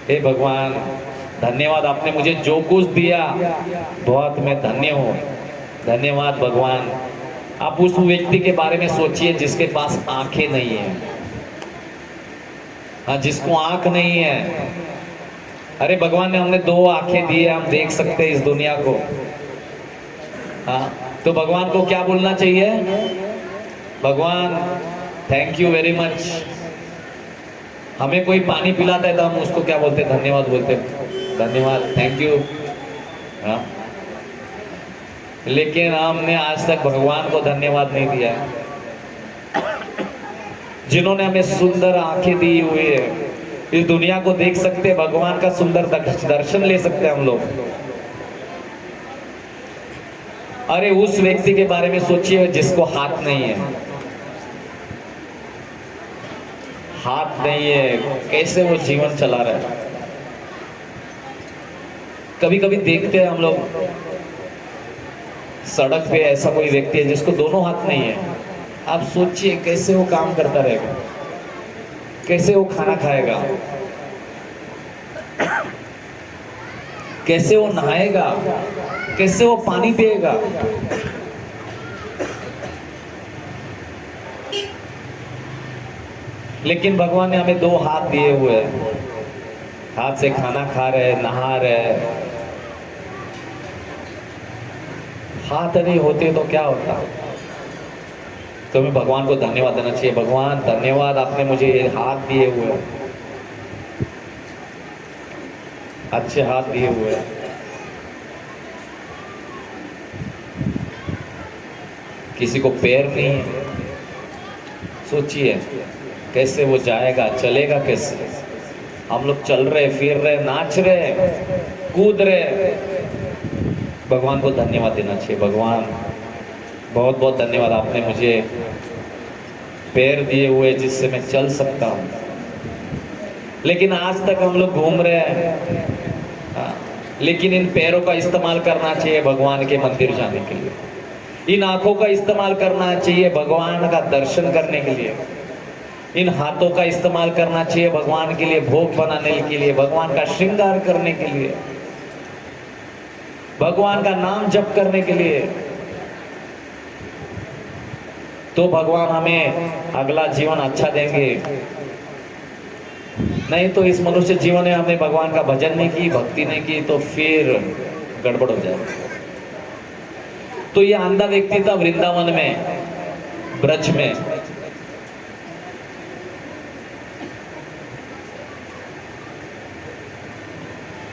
हे भगवान, धन्यवाद, आपने मुझे जो कुछ दिया बहुत मैं धन्य हूँ। धन्यवाद भगवान। आप उस व्यक्ति के बारे में सोचिए जिसके पास आंखें नहीं है। हाँ, जिसको आंख नहीं है। अरे भगवान ने हमने 2 आंखें दी है, हम देख सकते हैं इस दुनिया को। हाँ, तो भगवान को क्या बोलना चाहिए? भगवान थैंक यू वेरी मच। हमें कोई पानी पिलाता है तो हम उसको क्या बोलते हैं? धन्यवाद बोलते हैं, धन्यवाद, थैंक यू। हाँ, लेकिन हमने आज तक भगवान को धन्यवाद नहीं दिया है। जिन्होंने हमें सुंदर आंखें दी हुई है, इस दुनिया को देख सकते हैं, भगवान का सुंदर दर्शन ले सकते हैं हम लोग। अरे उस व्यक्ति के बारे में सोचिए जिसको हाथ नहीं है। हाथ नहीं है, कैसे वो जीवन चला रहा है। कभी कभी देखते हैं हम लोग सड़क पे ऐसा कोई व्यक्ति है जिसको दोनों हाथ नहीं है। आप सोचिए कैसे वो काम करता रहेगा, कैसे वो खाना खाएगा, कैसे वो नहाएगा, कैसे वो पानी पिएगा। लेकिन भगवान ने हमें 2 हाथ दिए हुए हैं। हाथ से खाना खा रहे, नहा रहे। हाथ नहीं होते तो क्या होता? तो हमें भगवान को धन्यवाद देना चाहिए। भगवान धन्यवाद, आपने मुझे ये हाथ दिए हुए हैं, अच्छे हाथ दिए हुए हैं। किसी को पैर नहीं है, सोचिए कैसे वो जाएगा, चलेगा कैसे? हम लोग चल रहे, फिर रहे, नाच रहे, कूद रहे। भगवान को धन्यवाद देना चाहिए। भगवान बहुत बहुत धन्यवाद, आपने मुझे पैर दिए हुए जिससे मैं चल सकता हूँ। लेकिन आज तक हम लोग घूम रहे हैं, लेकिन इन पैरों का इस्तेमाल करना चाहिए भगवान के मंदिर जाने के लिए। इन आंखों का इस्तेमाल करना चाहिए भगवान का दर्शन करने के लिए। इन हाथों का इस्तेमाल करना चाहिए भगवान के लिए भोग बनाने के लिए, भगवान का श्रृंगार करने के लिए, भगवान का नाम जप करने के लिए। तो भगवान हमें अगला जीवन अच्छा देंगे। नहीं तो इस मनुष्य जीवन में हमने भगवान का भजन नहीं की, भक्ति नहीं की, तो फिर गड़बड़ हो जाएगा। तो ये अंधा व्यक्ति था वृंदावन में, ब्रज में।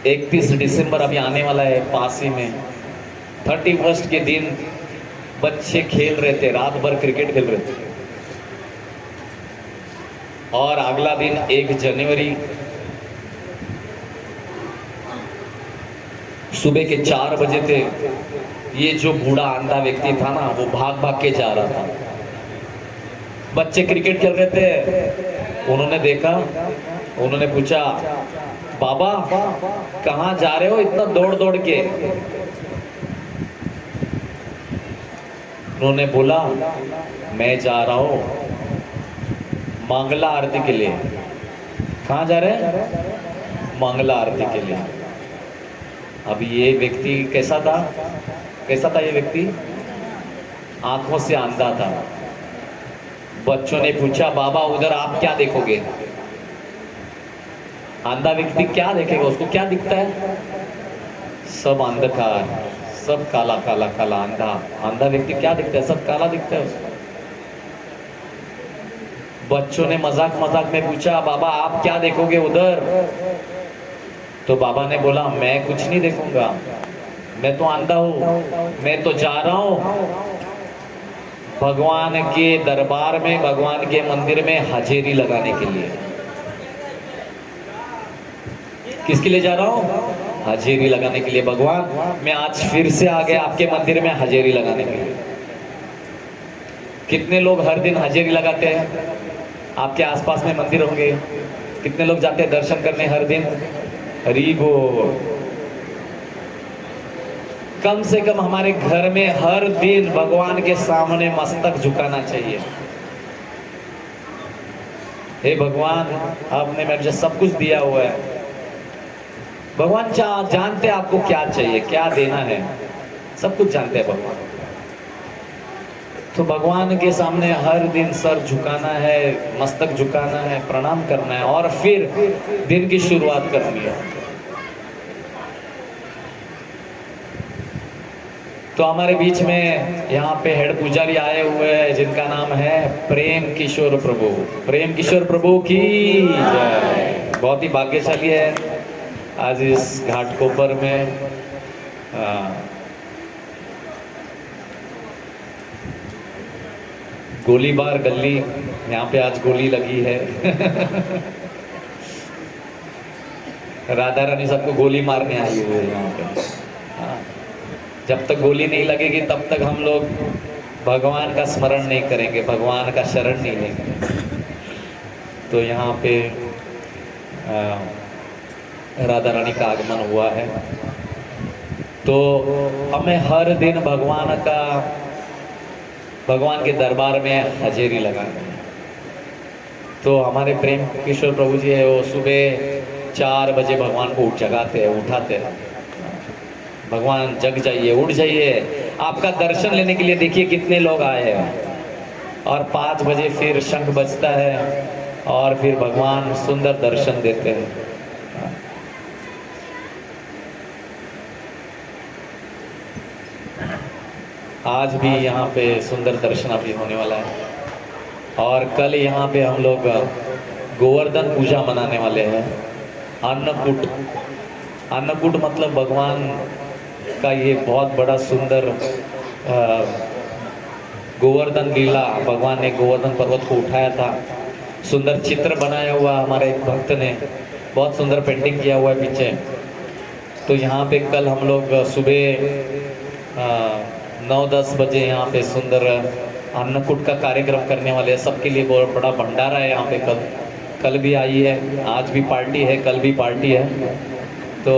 इकतीस दिसंबर अभी आने वाला है, पास ही में 31 के दिन बच्चे खेल रहे थे, रात भर क्रिकेट खेल रहे थे। और अगला दिन 1 जनवरी सुबह के 4 बजे थे। ये जो बूढ़ा अंधा व्यक्ति था ना, वो भाग भाग के जा रहा था। बच्चे क्रिकेट खेल रहे थे, उन्होंने देखा, उन्होंने पूछा, बाबा कहाँ जा रहे हो इतना दौड़ दौड़ के? उन्होंने बोला, मैं जा रहा हूँ मंगला आरती के लिए। कहाँ जा रहे हैं? मंगला आरती के लिए। अब ये व्यक्ति कैसा था? कैसा था ये व्यक्ति? आंखों से अंधा था। बच्चों ने पूछा, बाबा उधर आप क्या देखोगे? अंधा व्यक्ति क्या देखेगा? उसको क्या दिखता है? सब अंधकार, सब काला काला काला। अंधा व्यक्ति क्या दिखता है? सब काला दिखता है उसको। बच्चों ने मजाक मजाक में पूछा, बाबा आप क्या देखोगे उधर? तो बाबा ने बोला, मैं कुछ नहीं देखूंगा, मैं तो अंधा हूं, मैं तो जा रहा हूं भगवान के दरबार में, भगवान के मंदिर में हाजिरी लगाने के लिए। किसके लिए जा रहा हूं? हाजिरी लगाने के लिए। भगवान मैं आज फिर से आ गया आपके मंदिर में हाजिरी लगाने के लिए। कितने लोग हर दिन हाजिरी लगाते हैं? आपके आसपास में मंदिर होंगे, कितने लोग जाते हैं दर्शन करने हर दिन? हरि बोल। कम से कम हमारे घर में हर दिन भगवान के सामने मस्तक झुकाना चाहिए। हे भगवान, आपने मुझे सब कुछ दिया हुआ है। भगवान जानते हैं आपको क्या चाहिए, क्या देना है, सब कुछ जानते हैं भगवान। तो भगवान के सामने हर दिन सर झुकाना है, मस्तक झुकाना है, प्रणाम करना है और फिर दिन की शुरुआत करनी है। तो हमारे बीच में यहाँ पे हेड पुजारी आए हुए हैं जिनका नाम है प्रेम किशोर प्रभु। प्रेम किशोर प्रभु की जय। बहुत ही भाग्यशाली है आज इस घाटकोपर में गोलीबार गली, यहाँ पे आज गोली लगी है। राधा रानी सबको गोली मारने आई हुई है यहाँ पे। हाँ। जब तक गोली नहीं लगेगी तब तक हम लोग भगवान का स्मरण नहीं करेंगे, भगवान का शरण नहीं लेंगे। तो यहाँ पे राधा रानी का आगमन हुआ है। तो हमें हर दिन भगवान के दरबार में हाजिरी लगानी है। तो हमारे प्रेम किशोर प्रभु जी है, वो सुबह 4 बजे भगवान को जगाते हैं, उठाते हैं। भगवान जग जाइए, उठ जाइए, आपका दर्शन लेने के लिए देखिए कितने लोग आए हैं। और 5 बजे फिर शंख बजता है और फिर भगवान सुंदर दर्शन देते हैं। आज भी यहाँ पे सुंदर दर्शन अभी होने वाला है। और कल यहाँ पे हम लोग गोवर्धन पूजा मनाने वाले हैं। अन्नकूट, अन्नकूट मतलब भगवान का ये बहुत बड़ा सुंदर गोवर्धन लीला, भगवान ने गोवर्धन पर्वत को उठाया था। सुंदर चित्र बनाया हुआ हमारे एक भक्त ने, बहुत सुंदर पेंटिंग किया हुआ है पीछे। तो यहाँ पे कल हम लोग सुबह 9-10 बजे यहाँ पे सुंदर अन्नकूट का कार्यक्रम करने वाले हैं। सबके लिए बहुत बड़ा भंडारा है यहाँ पे। कल भी आई है, आज भी पार्टी है, कल भी पार्टी है। तो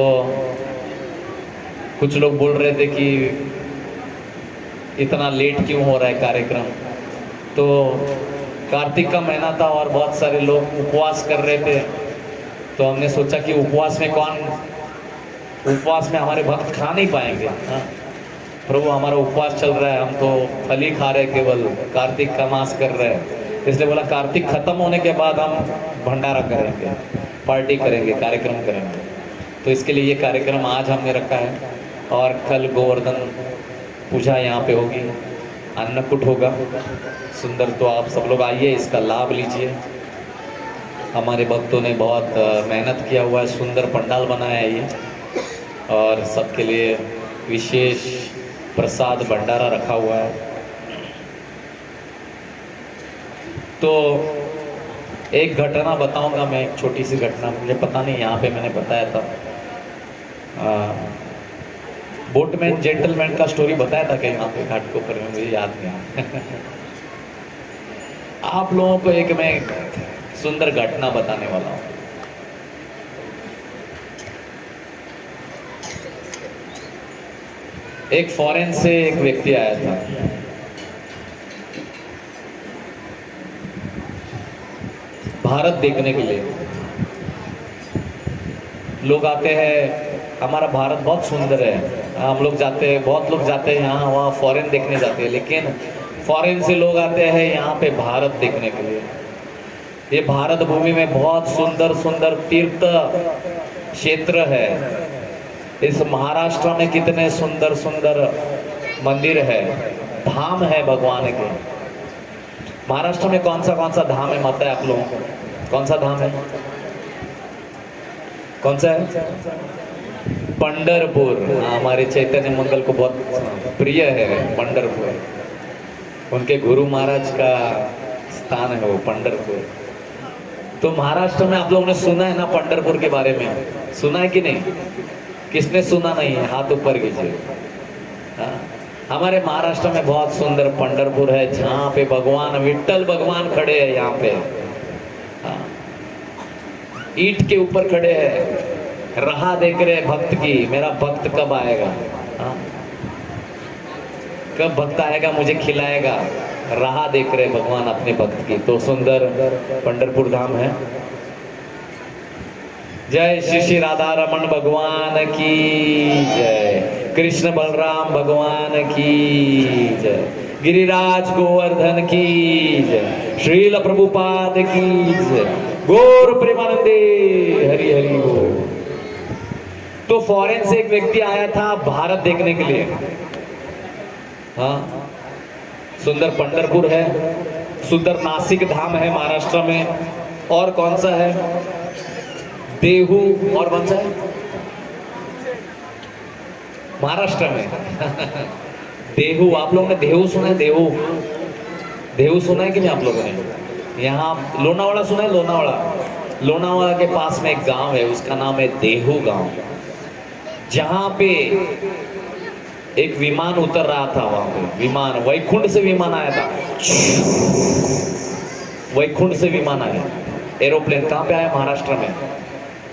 कुछ लोग बोल रहे थे कि इतना लेट क्यों हो रहा है कार्यक्रम। तो कार्तिक का महीना था और बहुत सारे लोग उपवास कर रहे थे। तो हमने सोचा कि उपवास में हमारे भक्त खा नहीं पाएंगे। हाँ, प्रभु हमारा उपवास चल रहा है, हम तो फल ही खा रहे, केवल कार्तिक का मास कर रहे हैं। इसलिए बोला कार्तिक खत्म होने के बाद हम भंडारा करेंगे, पार्टी करेंगे, कार्यक्रम करेंगे। तो इसके लिए ये कार्यक्रम आज हमने रखा है। और कल गोवर्धन पूजा यहाँ पे होगी, अन्नकूट होगा सुंदर। तो आप सब लोग आइए, इसका लाभ लीजिए। हमारे भक्तों ने बहुत मेहनत किया हुआ है, सुंदर पंडाल बनाया है ये। और सबके लिए विशेष प्रसाद भंडारा रखा हुआ है। तो एक घटना बताऊंगा मैं, एक छोटी सी घटना। मुझे पता नहीं यहाँ पे मैंने बताया था, बोटमैन जेंटलमैन का स्टोरी बताया था कि यहाँ पे घाटकोपर में, मुझे याद नहीं। आप लोगों को एक मैं सुंदर घटना बताने वाला हूँ। एक फॉरेन से एक व्यक्ति आया था। भारत देखने के लिए लोग आते हैं। हमारा भारत बहुत सुंदर है, हम लोग जाते हैं, बहुत लोग जाते हैं यहाँ वहाँ, फॉरेन देखने जाते हैं। लेकिन फॉरेन से लोग आते हैं यहाँ पे भारत देखने के लिए। ये भारत भूमि में बहुत सुंदर सुंदर तीर्थ क्षेत्र है। इस महाराष्ट्र में कितने सुंदर सुंदर मंदिर है, धाम है भगवान के। महाराष्ट्र में कौन सा धाम है, माता है आप लोगों को? कौन सा धाम है? कौन सा है? पंढरपुर। हमारे चैतन्य मंगल को बहुत प्रिय है पंढरपुर। उनके गुरु महाराज का स्थान है वो पंढरपुर। तो महाराष्ट्र में आप लोगों ने सुना है ना पंढरपुर के बारे में? सुना है कि नहीं? किसने सुना नहीं है, हाथ ऊपर कीजिए। हाँ, हमारे महाराष्ट्र में बहुत सुंदर पंढरपुर है, जहाँ पे भगवान विट्ठल भगवान खड़े हैं। यहाँ पे हाँ, ईंट के ऊपर खड़े हैं, राह देख रहे भक्त की, मेरा भक्त कब आएगा। हाँ, कब भक्त आएगा, मुझे खिलाएगा। राह देख रहे भगवान अपने भक्त की। तो सुंदर पंढरपुर धाम है। जय श्री श्री राधा रमन भगवान की जय, कृष्ण बलराम भगवान की जय, गिरिराज गोवर्धन की जय, श्रील प्रभुपाद की जय, गौर प्रेमानंदे हरि हरि बोल। तो फॉरेन से एक व्यक्ति आया था भारत देखने के लिए। हाँ, सुंदर पंढरपुर है, सुंदर नासिक धाम है महाराष्ट्र में। और कौन सा है? देहू। और कौन सा है महाराष्ट्र में? देहू। आप लोगों ने देहू सुना है? देहू, देहू सुना है कि नहीं आप लोगों ने? यहाँ लोनावाड़ा सुना है? लोनावाड़ा के पास में एक गांव है, उसका नाम है देहू गांव। जहां पे एक विमान उतर रहा था, वहां पे विमान, वैकुंठ से विमान आया था। वैकुंठ से विमान आया, एरोप्लेन। कहाँ पे आया? महाराष्ट्र में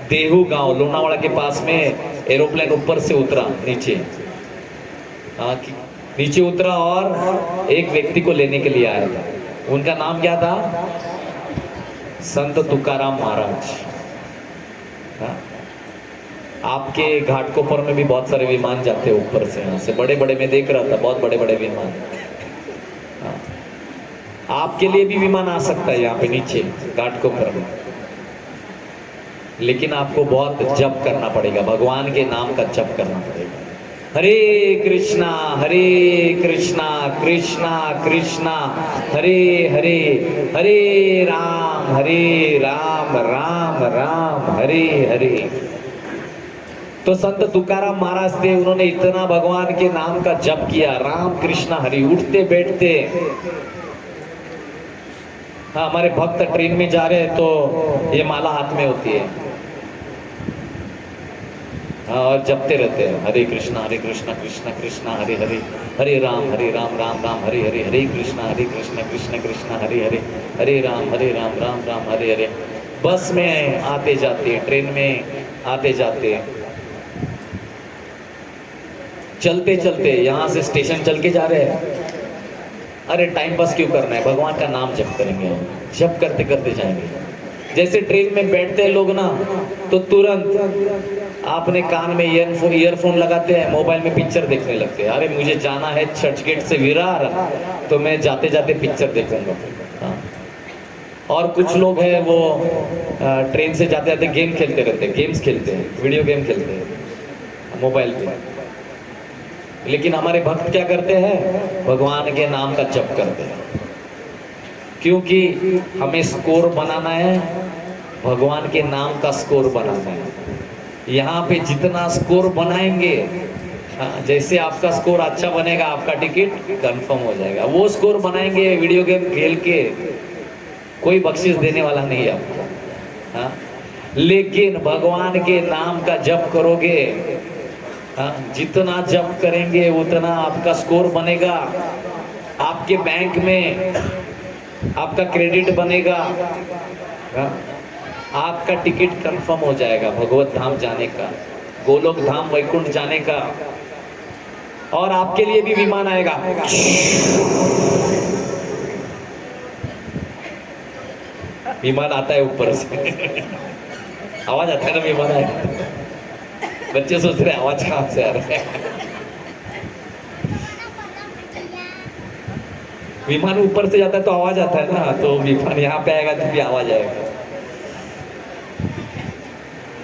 देहू गांव, लोनावाड़ा के पास में। एरोप्लेन ऊपर से उतरा नीचे, नीचे उतरा और एक व्यक्ति को लेने के लिए आया था। उनका नाम क्या था? संत तुकाराम महाराज। हाँ? आपके घाटकोपर में भी बहुत सारे विमान जाते हैं ऊपर से, यहाँ से बड़े बड़े, मैं देख रहा था बहुत बड़े बड़े विमान। हाँ? आपके लिए भी विमान आ सकता है यहाँ पे नीचे घाटकोपर में, लेकिन आपको बहुत जप करना पड़ेगा, भगवान के नाम का जप करना पड़ेगा। हरे कृष्णा कृष्णा कृष्णा हरे हरे, हरे राम राम राम हरे हरे। तो संत तुकाराम महाराज थे, उन्होंने इतना भगवान के नाम का जप किया, राम कृष्णा हरि, उठते बैठते। हाँ, हमारे भक्त ट्रेन में जा रहे हैं तो ये माला हाथ में होती है, हाँ, और जपते रहते हैं हरे कृष्णा कृष्णा कृष्णा हरे हरे, हरे राम राम राम हरे हरे, हरे कृष्णा कृष्णा कृष्णा हरे हरे, हरे राम राम राम हरे हरे। बस में आते जाते, ट्रेन में आते जाते, चलते चलते, यहाँ से स्टेशन चल के जा रहे हैं, अरे टाइम पास क्यों करना है, भगवान का नाम जप करेंगे, जप करते करते जाएंगे। जैसे ट्रेन में बैठते हैं लोग ना, तो तुरंत आपने कान में ईयरफोन लगाते हैं, मोबाइल में पिक्चर देखने लगते हैं। अरे मुझे जाना है चर्च गेट से विरार, तो मैं जाते जाते पिक्चर देखूंगा। हाँ। और कुछ लोग हैं वो ट्रेन से जाते जाते गेम खेलते रहते हैं, गेम्स खेलते हैं, वीडियो गेम खेलते हैं मोबाइल पे। लेकिन हमारे भक्त क्या करते हैं, भगवान के नाम का जप करते हैं, क्योंकि हमें स्कोर बनाना है, भगवान के नाम का स्कोर बनाना है। यहाँ पे जितना स्कोर बनाएंगे, जैसे आपका स्कोर अच्छा बनेगा, आपका टिकट कंफर्म हो जाएगा। वो स्कोर बनाएंगे वीडियो गेम खेल के, कोई बख्शिश देने वाला नहीं है आपको। हाँ, लेकिन भगवान के नाम का जप करोगे, जितना जप करेंगे उतना आपका स्कोर बनेगा, आपके बैंक में आपका क्रेडिट बनेगा, आपका टिकट कंफर्म हो जाएगा भगवत धाम जाने का, गोलोक धाम वैकुंठ जाने का। और आपके लिए भी विमान आएगा, विमान आता है ऊपर से आवाज आता है ना, विमान आएगा। बच्चे सोच रहे आवाज कहां से आ रहा है, विमान ऊपर से जाता है तो आवाज आता है ना, तो विमान यहाँ पे आएगा तो भी आवाज आएगा।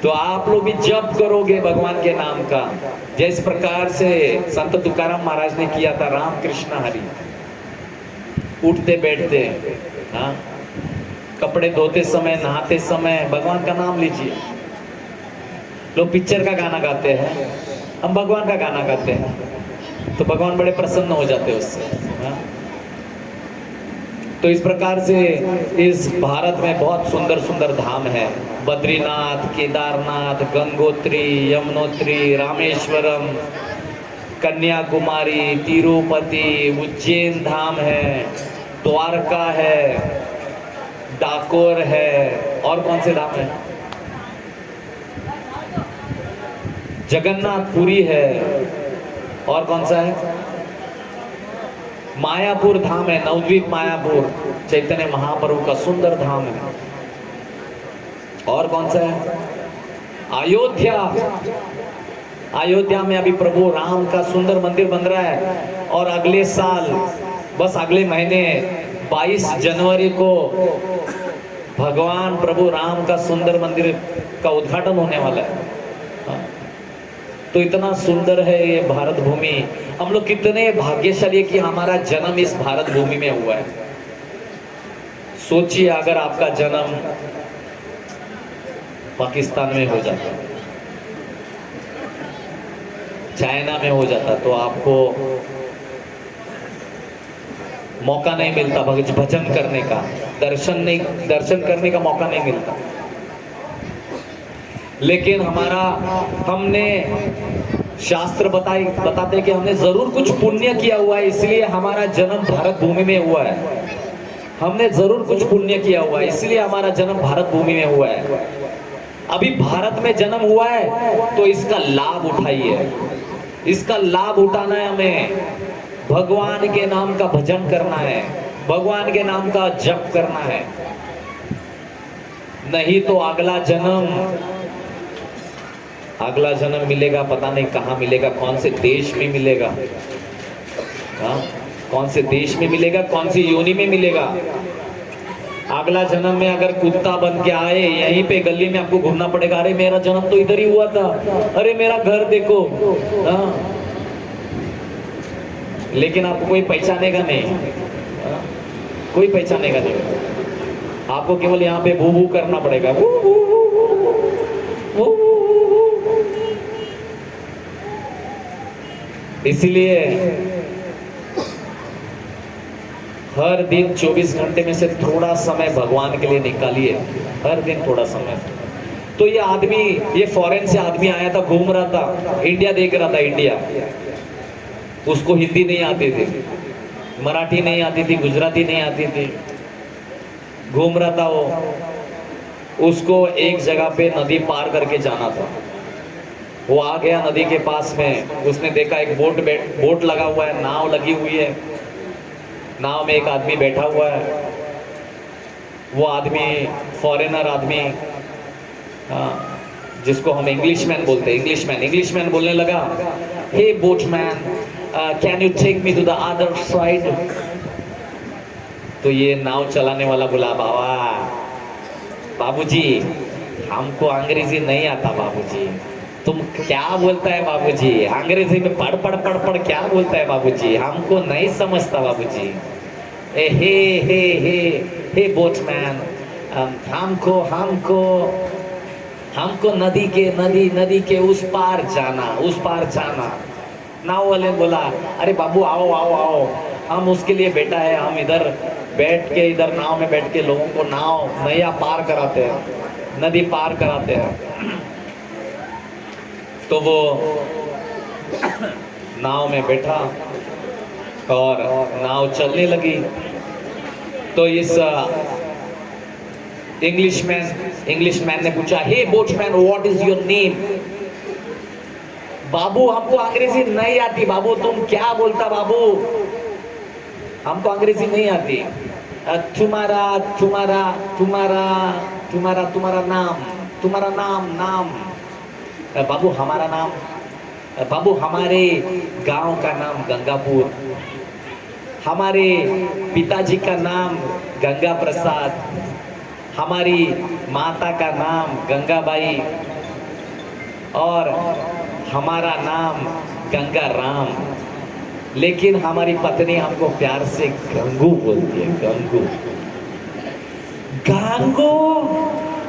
तो आप लोग भी जप करोगे भगवान के नाम का, जिस प्रकार से संत तुकाराम महाराज ने किया था, राम कृष्ण हरि, उठते बैठते, हाँ, कपड़े धोते समय, नहाते समय भगवान का नाम लीजिए। लोग पिक्चर का गाना गाते हैं, हम भगवान का गाना गाते हैं, तो भगवान बड़े प्रसन्न हो जाते हैं उससे। हाँ? तो इस प्रकार से इस भारत में बहुत सुंदर सुंदर धाम है, बद्रीनाथ, केदारनाथ, गंगोत्री, यमुनोत्री, रामेश्वरम, कन्याकुमारी, तिरुपति, उज्जैन धाम है, द्वारका है, डाकोर है, और कौन से धाम है, जगन्नाथपुरी है, और कौन सा है, मायापुर धाम है, नवद्वीप मायापुर, चैतन्य महाप्रभु का सुंदर धाम है। और कौन सा है, अयोध्या, अयोध्या में अभी प्रभु राम का सुंदर मंदिर बन रहा है, और अगले साल, बस अगले महीने 22 जनवरी को भगवान प्रभु राम का सुंदर मंदिर का उद्घाटन होने वाला है। तो इतना सुंदर है ये भारत भूमि, हम लोग कितने भाग्यशाली है कि हमारा जन्म इस भारत भूमि में हुआ है। सोचिए अगर आपका जन्म पाकिस्तान में हो जाता, चाइना में हो जाता, तो आपको मौका नहीं मिलता भजन करने का, दर्शन करने का मौका नहीं मिलता। लेकिन हमने शास्त्र बताते कि हमने जरूर कुछ पुण्य किया हुआ है, इसलिए हमारा जन्म भारत भूमि में हुआ है। हमने जरूर कुछ पुण्य किया हुआ है, इसलिए हमारा जन्म भारत भूमि में हुआ है। अभी भारत में जन्म हुआ है तो इसका लाभ उठाइए, इसका लाभ उठाना है हमें, भगवान के नाम का भजन करना है, भगवान के नाम का जप करना है। नहीं तो अगला जन्म मिलेगा, पता नहीं कहाँ मिलेगा, कौन से देश में मिलेगा, हाँ, कौन से देश में मिलेगा, कौन सी योनि में मिलेगा। अगला जन्म में अगर कुत्ता बन के आए, यहीं पे गली में आपको घूमना पड़ेगा, अरे मेरा जन्म तो इधर ही हुआ था, अरे मेरा घर देखो, हाँ, लेकिन आपको कोई पहचानेगा नहीं, हाँ? कोई पहचानेगा नहीं। आपको केवल यहाँ पे बू बू करना पड़ेगा, बू बू बू बू बू बू। इसलिए हर दिन 24 घंटे में से थोड़ा समय भगवान के लिए निकालिए, हर दिन थोड़ा समय। तो ये आदमी, ये फॉरेन से आदमी आया था, घूम रहा था, इंडिया देख रहा था, इंडिया। उसको हिंदी नहीं आती थी, मराठी नहीं आती थी, गुजराती नहीं आती थी, घूम रहा था वो। उसको एक जगह पे नदी पार करके जाना था। वो आ गया नदी के पास में, उसने देखा एक बोट लगा हुआ है, नाव लगी हुई है, नाव में एक आदमी बैठा हुआ है। वो आदमी फॉरेनर आदमी, जिसको हम इंग्लिशमैन बोलते हैं, इंग्लिशमैन बोलने लगा, hey boatman, can you take me to the other side. तो ये नाव चलाने वाला बोला, बाबूजी हमको अंग्रेजी नहीं आता बाबूजी। तुम क्या बोलता है बाबूजी, अंग्रेजी में पढ़ पढ़ पढ़ पढ़ क्या बोलता है बाबूजी, हमको नहीं समझता बाबूजी। हे हे हे हे बोटमैन, हमको हमको हमको नदी के उस पार जाना। नाव वाले बोला, अरे बाबू आओ आओ आओ, हम उसके लिए बैठा है, हम इधर बैठ के, इधर नाव में बैठ के लोगों को नैया पार कराते हैं, नदी पार कराते हैं। तो वो नाव में बैठा और नाव चलने लगी। तो इस इंग्लिशमैन ने पूछा, hey boatman, what is your name. बाबू हमको अंग्रेजी नहीं आती बाबू, तुम क्या बोलता बाबू, हमको अंग्रेजी नहीं आती। तुम्हारा तुम्हारा तुम्हारा तुम्हारा तुम्हारा नाम बाबू, हमारा नाम बाबू, हमारे गांव का नाम गंगापुर, हमारे पिताजी का नाम गंगा प्रसाद, हमारी माता का नाम गंगाबाई और हमारा नाम गंगा राम, लेकिन हमारी पत्नी हमको प्यार से गंगू बोलती है, Gangu. Gangu,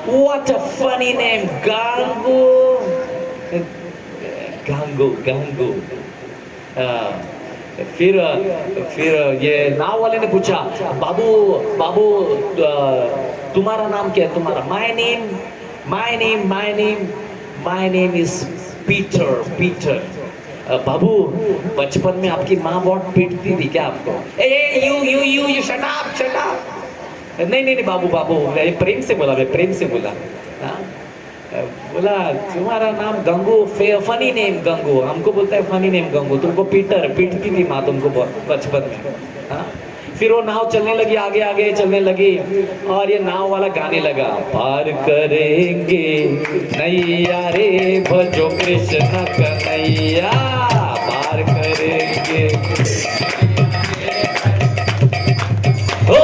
what a funny name, Gangu Gangu Gangu. फिर ये नाव वाले ने पूछा, बाबू तुम्हारा नाम क्या है, तुम्हारा? My name is Peter. बाबू बचपन में आपकी माँ बहुत पीटती थी क्या आपको? You shut up. नहीं बाबू, मैं प्रेम से बोला। बोला तुम्हारा नाम गंगू, फनी नेम गंगू, हमको बोलता है फनी नेम गंगू, तुमको पीटती थी माँ तुमको बचपन में। हाँ, फिर वो नाव चलने लगी, आगे चलने लगी और ये नाव वाला गाने लगा, पार करेंगे नैया रे भजो कृष्ण कन्हैया, पार करेंगे ओ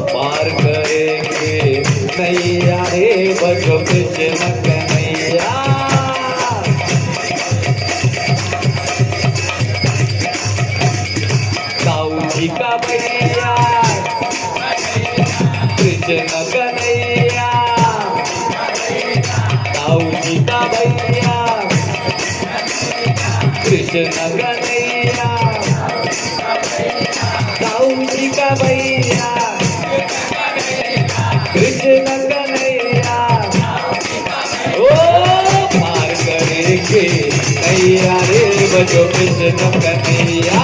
पार करेंगे नैया रे भजो कृष्ण कन्हैया। दाऊ जी का भैया कृष्ण कन्हैया, दाऊ जी का भैया कृष्ण कन्हैया, दाऊ जी का भैया कृष्ण कन्हैया। ओ पार करेंगे नैया रे बजो कृष्ण कन्हैया,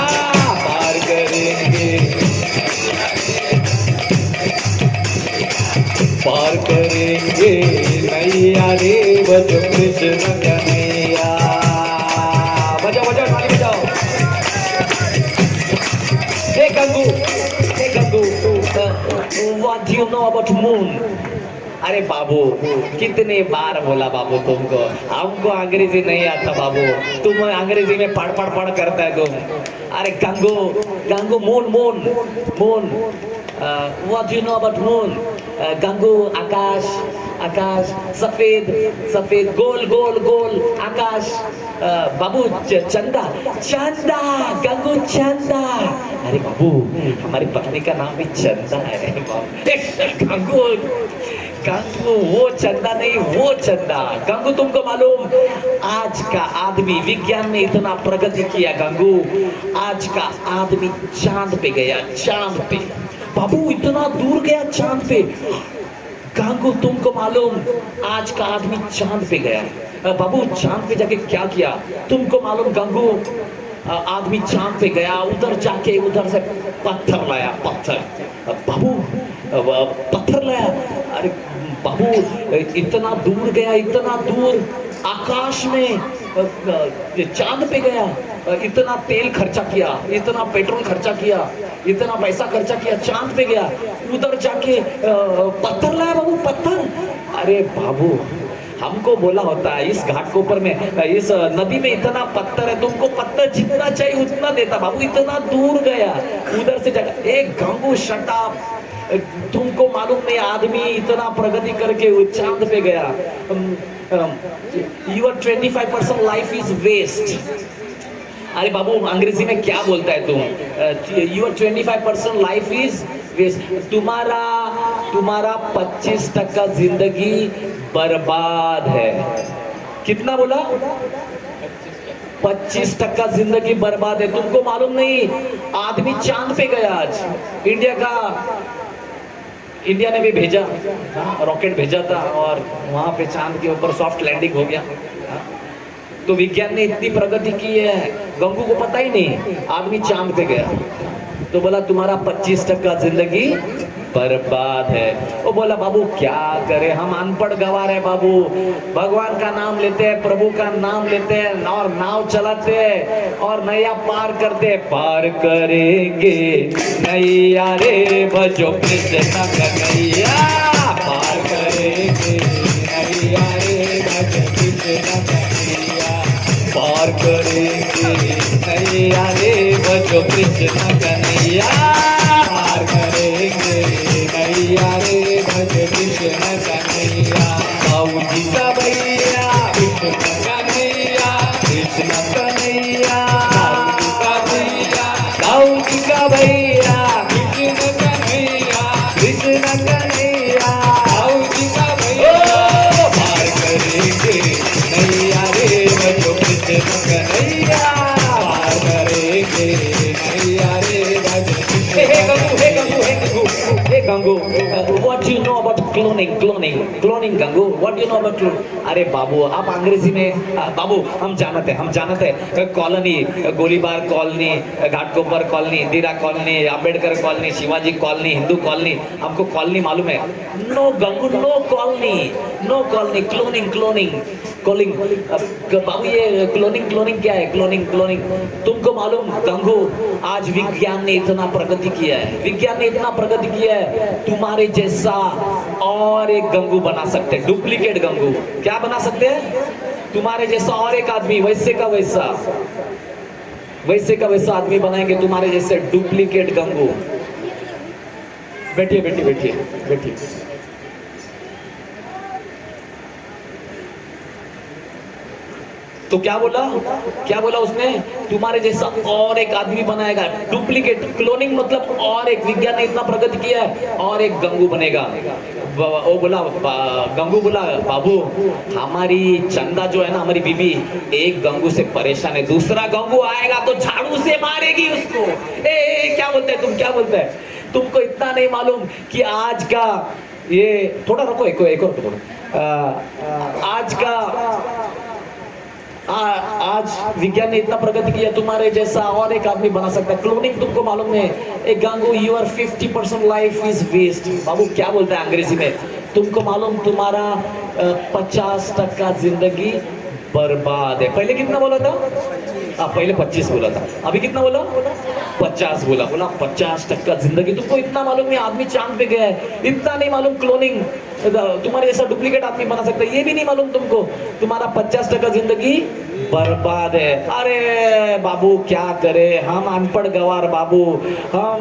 पार करेंगे नैया रे बजो कृष्ण कन्हैया। बजाओ ताली बजाओ। Hey Gangu, what do you know about moon? अरे बाबू कितने बार बोला बाबू तुमको, हमको अंग्रेजी नहीं आता बाबू, तुम अंग्रेजी में पढ़ करता है तुम। अरे Gangu moon, what do you know about moon? Gangu आकाश, आकाश सफेद सफेद गोल गोल गोल आकाश बाबू चंदा चंदा गंगू चंदा। अरे बाबू हमारी पत्नी का नाम भी चंदा है। गंगू गंगू वो चंदा नहीं, वो चंदा। गंगू तुमको मालूम आज का आदमी, विज्ञान ने इतना प्रगति किया गंगू, आज का आदमी चांद पे गया, चांद पे। बाबू इतना दूर गया चांद पे। गंगू तुमको मालूम आज का आदमी चांद पे गया। बाबू चांद पे जाके क्या किया तुमको मालूम गंगू? आदमी चांद पे गया, उधर जाके उधर से पत्थर लाया, पत्थर। बाबू पत्थर लाया। अरे बाबू इतना दूर गया, इतना दूर आकाश में चांद पे गया, इतना तेल खर्चा किया, इतना पेट्रोल खर्चा किया, इतना पैसा खर्चा किया, चांद पे गया, उधर जाके पत्थर लाया बाबू, पत्थर। अरे बाबू हमको बोला होता है इस घाट के ऊपर में, इस नदी में इतना पत्थर है, तुमको पत्थर जितना चाहिए उतना देता। बाबू इतना दूर गया, उधर से जाकर एक गंगू शटाप। तुमको मालूम नहीं आदमी इतना प्रगति करके वो चांद पे गया। Your 25% life is waste. अरे बाबू अंग्रेजी में क्या बोलता है तुम? Your 25% life is waste. तुम्हारा 25% जिंदगी बर्बाद है। कितना बोला? 25% जिंदगी बर्बाद है। तुमको मालूम नहीं आदमी चांद पे गया आज। इंडिया ने भी भेजा, रॉकेट भेजा था और वहां पे चांद के ऊपर सॉफ्ट लैंडिंग हो गया। तो विज्ञान ने इतनी प्रगति की है, गंगू को पता ही नहीं आदमी चांद पे गया। तो बोला तुम्हारा 25% जिंदगी बर्बाद है। वो बोला बाबू क्या करे, हम अनपढ़ गवार है बाबू, भगवान का नाम लेते हैं, प्रभु का नाम लेते हैं और नाव चलाते हैं और नैया पार करते हैं। पार करेंगे नैया रे बजो कृष्ण कन्हैया, पार करेंगे नैया रे बजो कृष्ण कन्हैया, पार करेंगे नैया रे बजो कृष्ण कन्हैया, पार करेंगे नैया रे बजो कृष्ण कन्हैया। बाबू जी का भैया कृष्ण कन्हैया, कृष्ण कन्हैया, बाबू जी का भैया कृष्ण कन्हैया, कृष्ण कन्हैया, बाबू जी का भैया। पार करेंगे नैया रे बजो कृष्ण कन्हैया, पार करेंगे नैया रे बजो Krishna. Hey Gangu, what do you know about cloning? Gangu, what do you know about cloning? अरे बाबू आप अंग्रेजी में बाबू हम जानते हैं colony, Golibar colony, Ghatkopar colony, Indira colony, Ambedkar colony, Shivaji colony, Hindu colony, हमको कॉलोनी मालूम है। No Gangu, no colony, cloning. बाबू ये क्लोनिंग क्या है? क्लोनिंग तुमको मालूम गंगू आज विज्ञान ने इतना प्रगति किया है, तुम्हारे जैसा और एक गंगू बना सकते हैं, डुप्लीकेट गंगू। क्या बना सकते हैं? तुम्हारे जैसा और एक आदमी वैसे का वैसा आदमी बनाएंगे, तुम्हारे जैसे डुप्लीकेट गंगू। बैठिए। तो क्या बोला उसने? तुम्हारे जैसा और एक आदमी बनाएगा, डुप्लीकेट। क्लोनिंग मतलब और एक, विज्ञान ने इतना प्रगति किया है और एक गंगू बनेगा। वो बोला गंगू बोला बाबू हमारी चंदा जो है ना, हमारी बीबी एक गंगू से परेशान है, दूसरा गंगू आएगा तो झाड़ू से मारेगी उसको। क्या बोलते हैं? तुमको इतना नहीं मालूम कि आज का ये थोड़ा रखो, एक और आज विज्ञान ने इतना प्रगति किया, तुम्हारे जैसा और एक आदमी बना सकता है। क्लोनिंग तुमको मालूम है? एक Gangu your 50% life is waste. बाबू क्या बोलता है अंग्रेजी में? तुमको मालूम तुम्हारा 50% जिंदगी बर्बाद है। पहले कितना बोला था? पहले 25 बोला था, अभी कितना बोला? 50 बोला 50% जिंदगी। तुमको इतना मालूम नहीं आदमी चांद पे गया है, इतना नहीं मालूम क्लोनिंग तुम्हारे जैसा डुप्लीकेट आदमी बना सकता है, ये भी नहीं मालूम तुमको। तुम्हारा 50% जिंदगी बर्बाद है। अरे बाबू क्या करे, हम अनपढ़ गवार बाबू, हम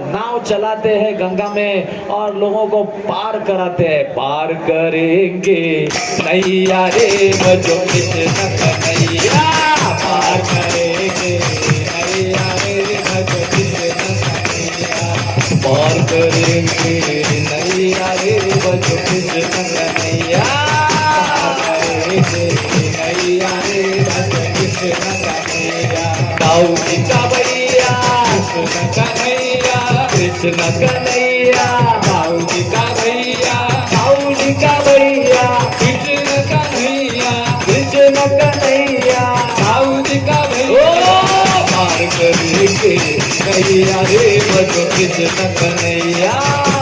नाव चलाते हैं गंगा में और लोगों को पार कराते हैं। पार करेंगे नैया रे बजो कृष्ण कन्हैया, पार करेंगे नैया रे बजो कृष्ण कन्हैया, पार करेंगे नैया रे बजो कृष्ण कन्हैया, पार करेंगे नैया रे बजो कृष्ण कन्हैया। गाँव जी का भैया कृष्ण कन्हैया, कृष्ण कन्हैया, गाँव जी का भैया, गाँव जी का भैया, कृष्ण कन्हैया, कृष्ण कन्हैया, गाँव जी का भैया। पार करेंगे नैया रे बजो कृष्ण कन्हैया,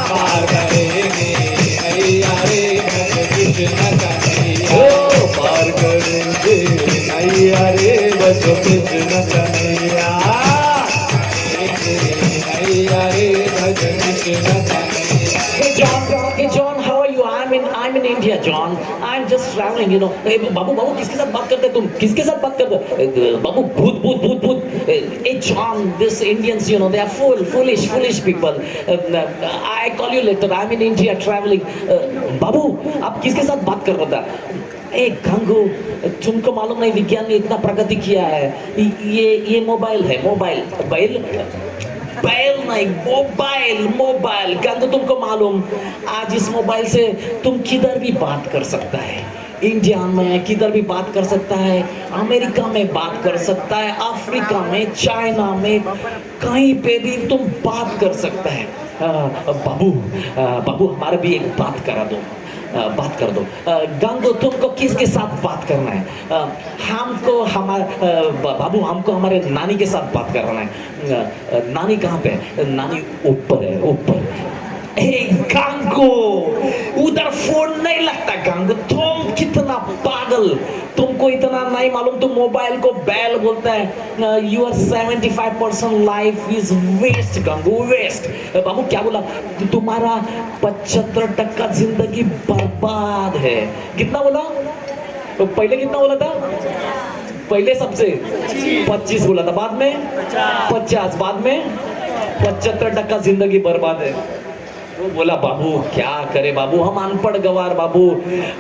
पार करेंगे नैया रे बजो कृष्ण कन्हैया, पार करेंगे नैया रे बजो कृष्ण कन्हैया, नैया रे बजो Krishna Kanhaiya. Hey John, how are you? I'm in India, John. I'm just traveling, you know. Hey, बाबू किसके साथ बात करते तुम? किसके साथ बात करते? बाबू भूत. Hey John, this Indians, you know, they are foolish people. I call you later. I'm in India traveling. बाबू, आप किसके साथ बात कर रहा था? ए गंगू, तुमको मालूम नहीं विज्ञान ने इतना प्रगति किया है। ये मोबाइल है, बैल नहीं, मोबाइल। गंगू तुमको मालूम, आज इस मोबाइल से तुम किधर भी बात कर सकता है। इंडिया में किधर भी बात कर सकता है, अमेरिका में बात कर सकता है, अफ्रीका में, चाइना में, कहीं पे भी तुम बात कर सकता है। बाबू हमारे भी एक बात करा दो, बात कर दो। गंगू तुमको किसके साथ बात करना है? हमको बाबू हमको हमारे नानी के साथ बात करना है। नानी कहाँ पे? नानी ऊपर है। गंगू उधर फोन नहीं लगता। गंगू तुम कितना पागल, तुमको इतना नहीं मालूम, तुम मोबाइल को बैल बोलता है। Your 75% life is waste Gangu, waste. बाबू क्या बोला? तुम्हारा 75% जिंदगी बर्बाद है। कितना बोला? तो पहले कितना बोला था? पहले सबसे 25 बोला था, बाद में 50, बाद में 75% जिंदगी बर्बाद है। वो बोला बाबू क्या करे बाबू, हम अनपढ़ गवार बाबू,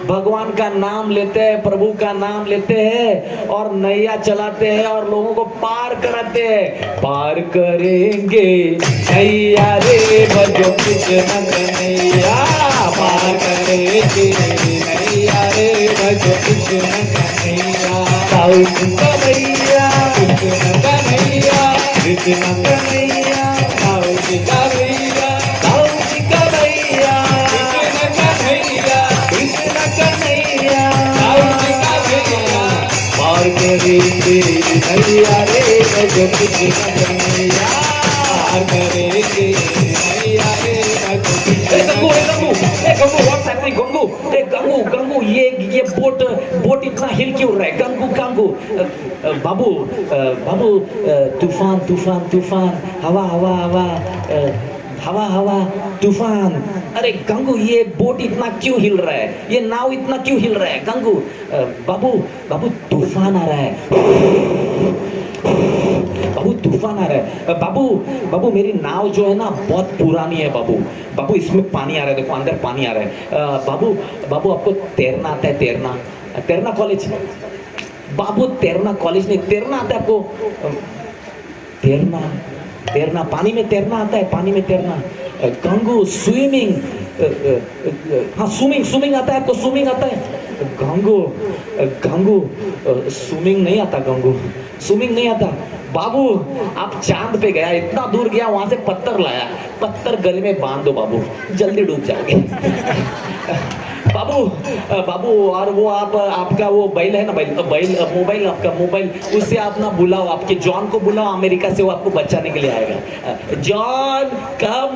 भगवान का नाम लेते हैं, प्रभु का नाम लेते हैं और नैया चलाते हैं और लोगों को पार कराते हैं। पार करेंगे नैया रे बजो कृष्ण कन्हैया, पार करेंगे नैया रे बजो कृष्ण कन्हैया, गाँव जी का भैया कृष्ण कन्हैया, कृष्ण कन्हैया, गाँव जी का भैया, पार करेंगे नैया रे बजो कृष्ण कन्हैया, पार करेंगे नैया रे बजो कृष्ण कन्हैया। व्हाट्स हैपनिंग गंगू, ये बोट इतना हिल क्यों रहा है? गंगू बाबू तूफान, हवा तूफान। अरे गंगू ये बोट इतना क्यों हिल रहा है, ये नाव इतना क्यों हिल रहा है? गंगू बाबू तूफान आ रहा है, बाबू तूफान आ रहा है। बाबू मेरी नाव जो है ना बहुत पुरानी है बाबू इसमें पानी आ रहा है, देखो अंदर पानी आ रहा है। बाबू आपको तैरना आता है? तैरना कॉलेज? बाबू तैरना कॉलेज नहीं, तैरना आता है आपको? तैरना पानी में तैरना आता है, पानी में तैरना। गंगू स्विमिंग, हाँ स्विमिंग आता है आपको? स्विमिंग आता है? गंगू स्विमिंग नहीं आता, गंगू स्विमिंग नहीं आता। बाबू आप चांद पे गया, इतना दूर गया, वहां से पत्थर लाया, पत्थर गले में बांध दो बाबू, जल्दी डूब जाओगे। बाबू और वो आपका वो बैल है ना, मोबाइल, आपका मोबाइल, उससे आप ना बुलाओ, आपके जॉन को बुलाओ, अमेरिका से वो आपको बचाने के लिए आएगा। जॉन कम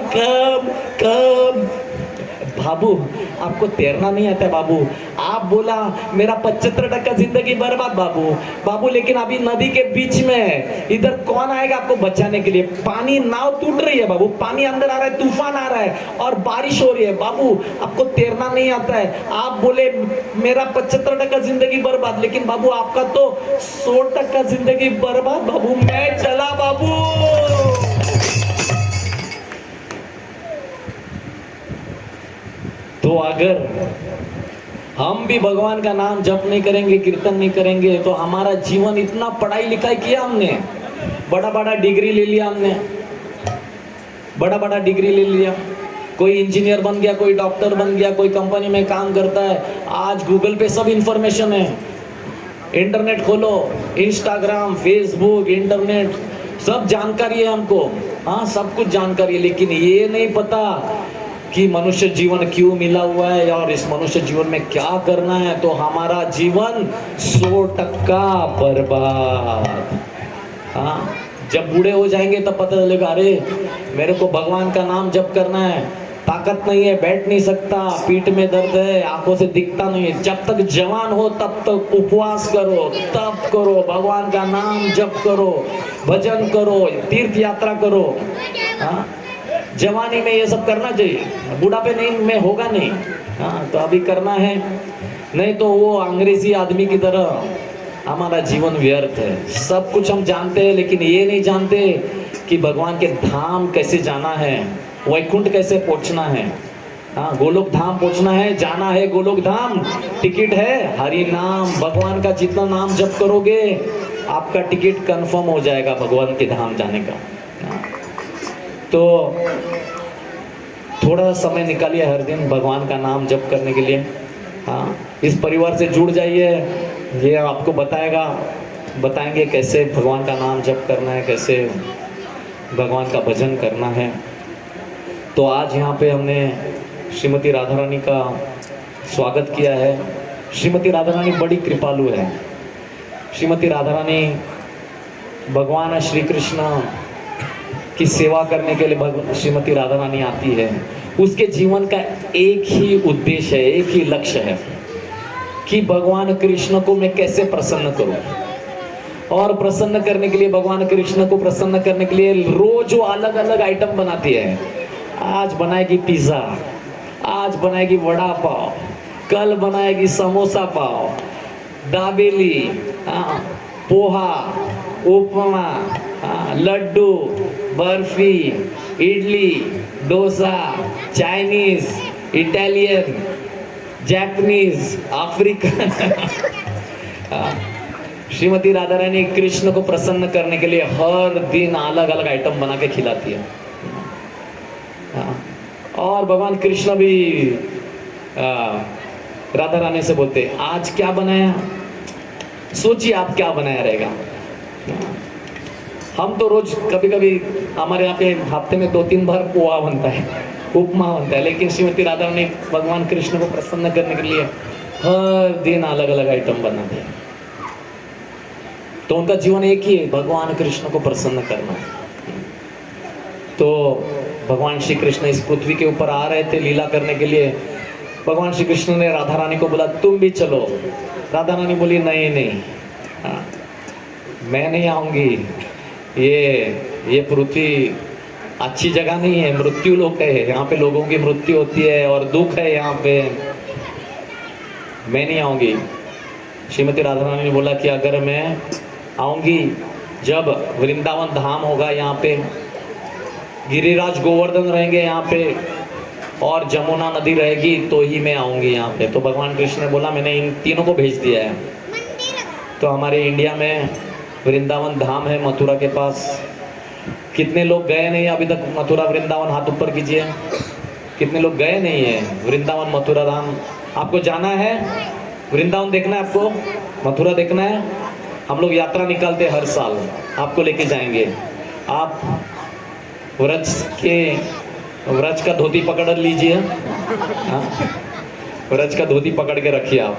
बाबू आपको तैरना नहीं आता है बाबू। आप बोला मेरा 75% जिंदगी बर्बाद बाबू। बाबू लेकिन अभी नदी के बीच में है, इधर कौन आएगा आपको बचाने के लिए? पानी, नाव टूट रही है बाबू, पानी अंदर आ रहा है, तूफान आ रहा है और बारिश हो रही है बाबू, आपको तैरना नहीं आता है। आप बोले मेरा 75% जिंदगी बर्बाद, लेकिन बाबू आपका तो 100% जिंदगी बर्बाद बाबू। मैं चला बाबू। तो अगर हम भी भगवान का नाम जप नहीं करेंगे, कीर्तन नहीं करेंगे, तो हमारा जीवन, इतना पढ़ाई लिखाई किया हमने, बड़ा बड़ा डिग्री ले लिया हमने, बड़ा बड़ा डिग्री ले लिया, कोई इंजीनियर बन गया, कोई डॉक्टर बन गया, कोई कंपनी में काम करता है। आज गूगल पे सब इंफॉर्मेशन है, इंटरनेट खोलो, इंस्टाग्राम, फेसबुक, इंटरनेट, सब जानकारी है हमको। हाँ, सब कुछ जानकारी है, लेकिन ये नहीं पता कि मनुष्य जीवन क्यों मिला हुआ है और इस मनुष्य जीवन में क्या करना है। तो हमारा जीवन 100% बर्बाद। हाँ, जब बूढ़े हो जाएंगे तब पता चलेगा, अरे मेरे को भगवान का नाम जप करना है, ताकत नहीं है, बैठ नहीं सकता, पीठ में दर्द है, आंखों से दिखता नहीं है। जब तक जवान हो तब तक उपवास करो, तप करो, भगवान का नाम जप करो, भजन करो, तीर्थ यात्रा करो। हाँ, जवानी में ये सब करना चाहिए, बुढ़ापे नहीं में होगा नहीं। हाँ, तो अभी करना है, नहीं तो वो अंग्रेजी आदमी की तरह हमारा जीवन व्यर्थ है। सब कुछ हम जानते हैं, लेकिन ये नहीं जानते कि भगवान के धाम कैसे जाना है, वैकुंठ कैसे पहुंचना है। हाँ, गोलोक धाम पहुंचना है, जाना है गोलोक धाम। टिकट है हरि नाम, भगवान का जितना नाम जप करोगे आपका टिकट कंफर्म हो जाएगा भगवान के धाम जाने का। हाँ, तो थोड़ा समय निकालिए हर दिन भगवान का नाम जप करने के लिए। हाँ, इस परिवार से जुड़ जाइए, ये आपको बताएंगे कैसे भगवान का नाम जप करना है, कैसे भगवान का भजन करना है। तो आज यहाँ पे हमने श्रीमती राधा रानी का स्वागत किया है। श्रीमती राधा रानी बड़ी कृपालु है। श्रीमती राधा रानी भगवान श्री कृष्ण की सेवा करने के लिए श्रीमती राधा रानी आती है। उसके जीवन का एक ही उद्देश्य है, एक ही लक्ष्य है कि भगवान कृष्ण को मैं कैसे प्रसन्न करूं। और प्रसन्न करने के लिए, भगवान कृष्ण को प्रसन्न करने के लिए रोज वो अलग अलग आइटम बनाती है। आज बनाएगी पिज्जा, आज बनाएगी वड़ा पाव, कल बनाएगी samosa pav, dabeli, poha, upma, laddu, barfi, idli, dosa, Chinese, Italian, Japanese, African. Shrimati Radha Rani Krishna को प्रसन्न करने के लिए हर दिन अलग अलग आइटम बना के खिलाती है। और भगवान कृष्ण भी राधा रानी से बोलते, आज क्या बनाया, सोचिए आप क्या बनाया रहेगा। हम तो रोज कभी कभी हमारे यहाँ पे हफ्ते में 2-3 बार पोहा बनता है, उपमा बनता है, लेकिन श्रीमती राधा रानी भगवान कृष्ण को प्रसन्न करने के लिए हर दिन अलग अलग आइटम बनाते हैं। तो उनका जीवन एक ही है, भगवान कृष्ण को प्रसन्न करना। तो भगवान श्री कृष्ण इस पृथ्वी के ऊपर आ रहे थे लीला करने के लिए। भगवान श्री कृष्ण ने राधा रानी को बोला तुम भी चलो। राधा रानी बोली नहीं नहीं, मैं नहीं आऊंगी, ये पृथ्वी अच्छी जगह नहीं है, मृत्यु लोक है, यहाँ पे लोगों की मृत्यु होती है और दुख है यहाँ पे, मैं नहीं आऊंगी। श्रीमती राधा रानी ने बोला कि अगर मैं आऊंगी जब वृंदावन धाम होगा, यहाँ पे गिरिराज गोवर्धन रहेंगे यहाँ पे और जमुना नदी रहेगी, तो ही मैं आऊंगी यहाँ पे। तो भगवान कृष्ण ने बोला मैंने इन तीनों को भेज दिया है। तो हमारे इंडिया में वृंदावन धाम है मथुरा के पास। कितने लोग गए नहीं अभी तक मथुरा वृंदावन, हाथ ऊपर कीजिए। कितने लोग गए नहीं है वृंदावन मथुरा धाम? आपको जाना है वृंदावन, देखना है आपको, मथुरा देखना है। हम लोग यात्रा निकालते हैं हर साल, आपको लेके जाएंगे। आप व्रज का धोती पकड़ लीजिए, व्रज का धोती पकड़ के रखिए आप।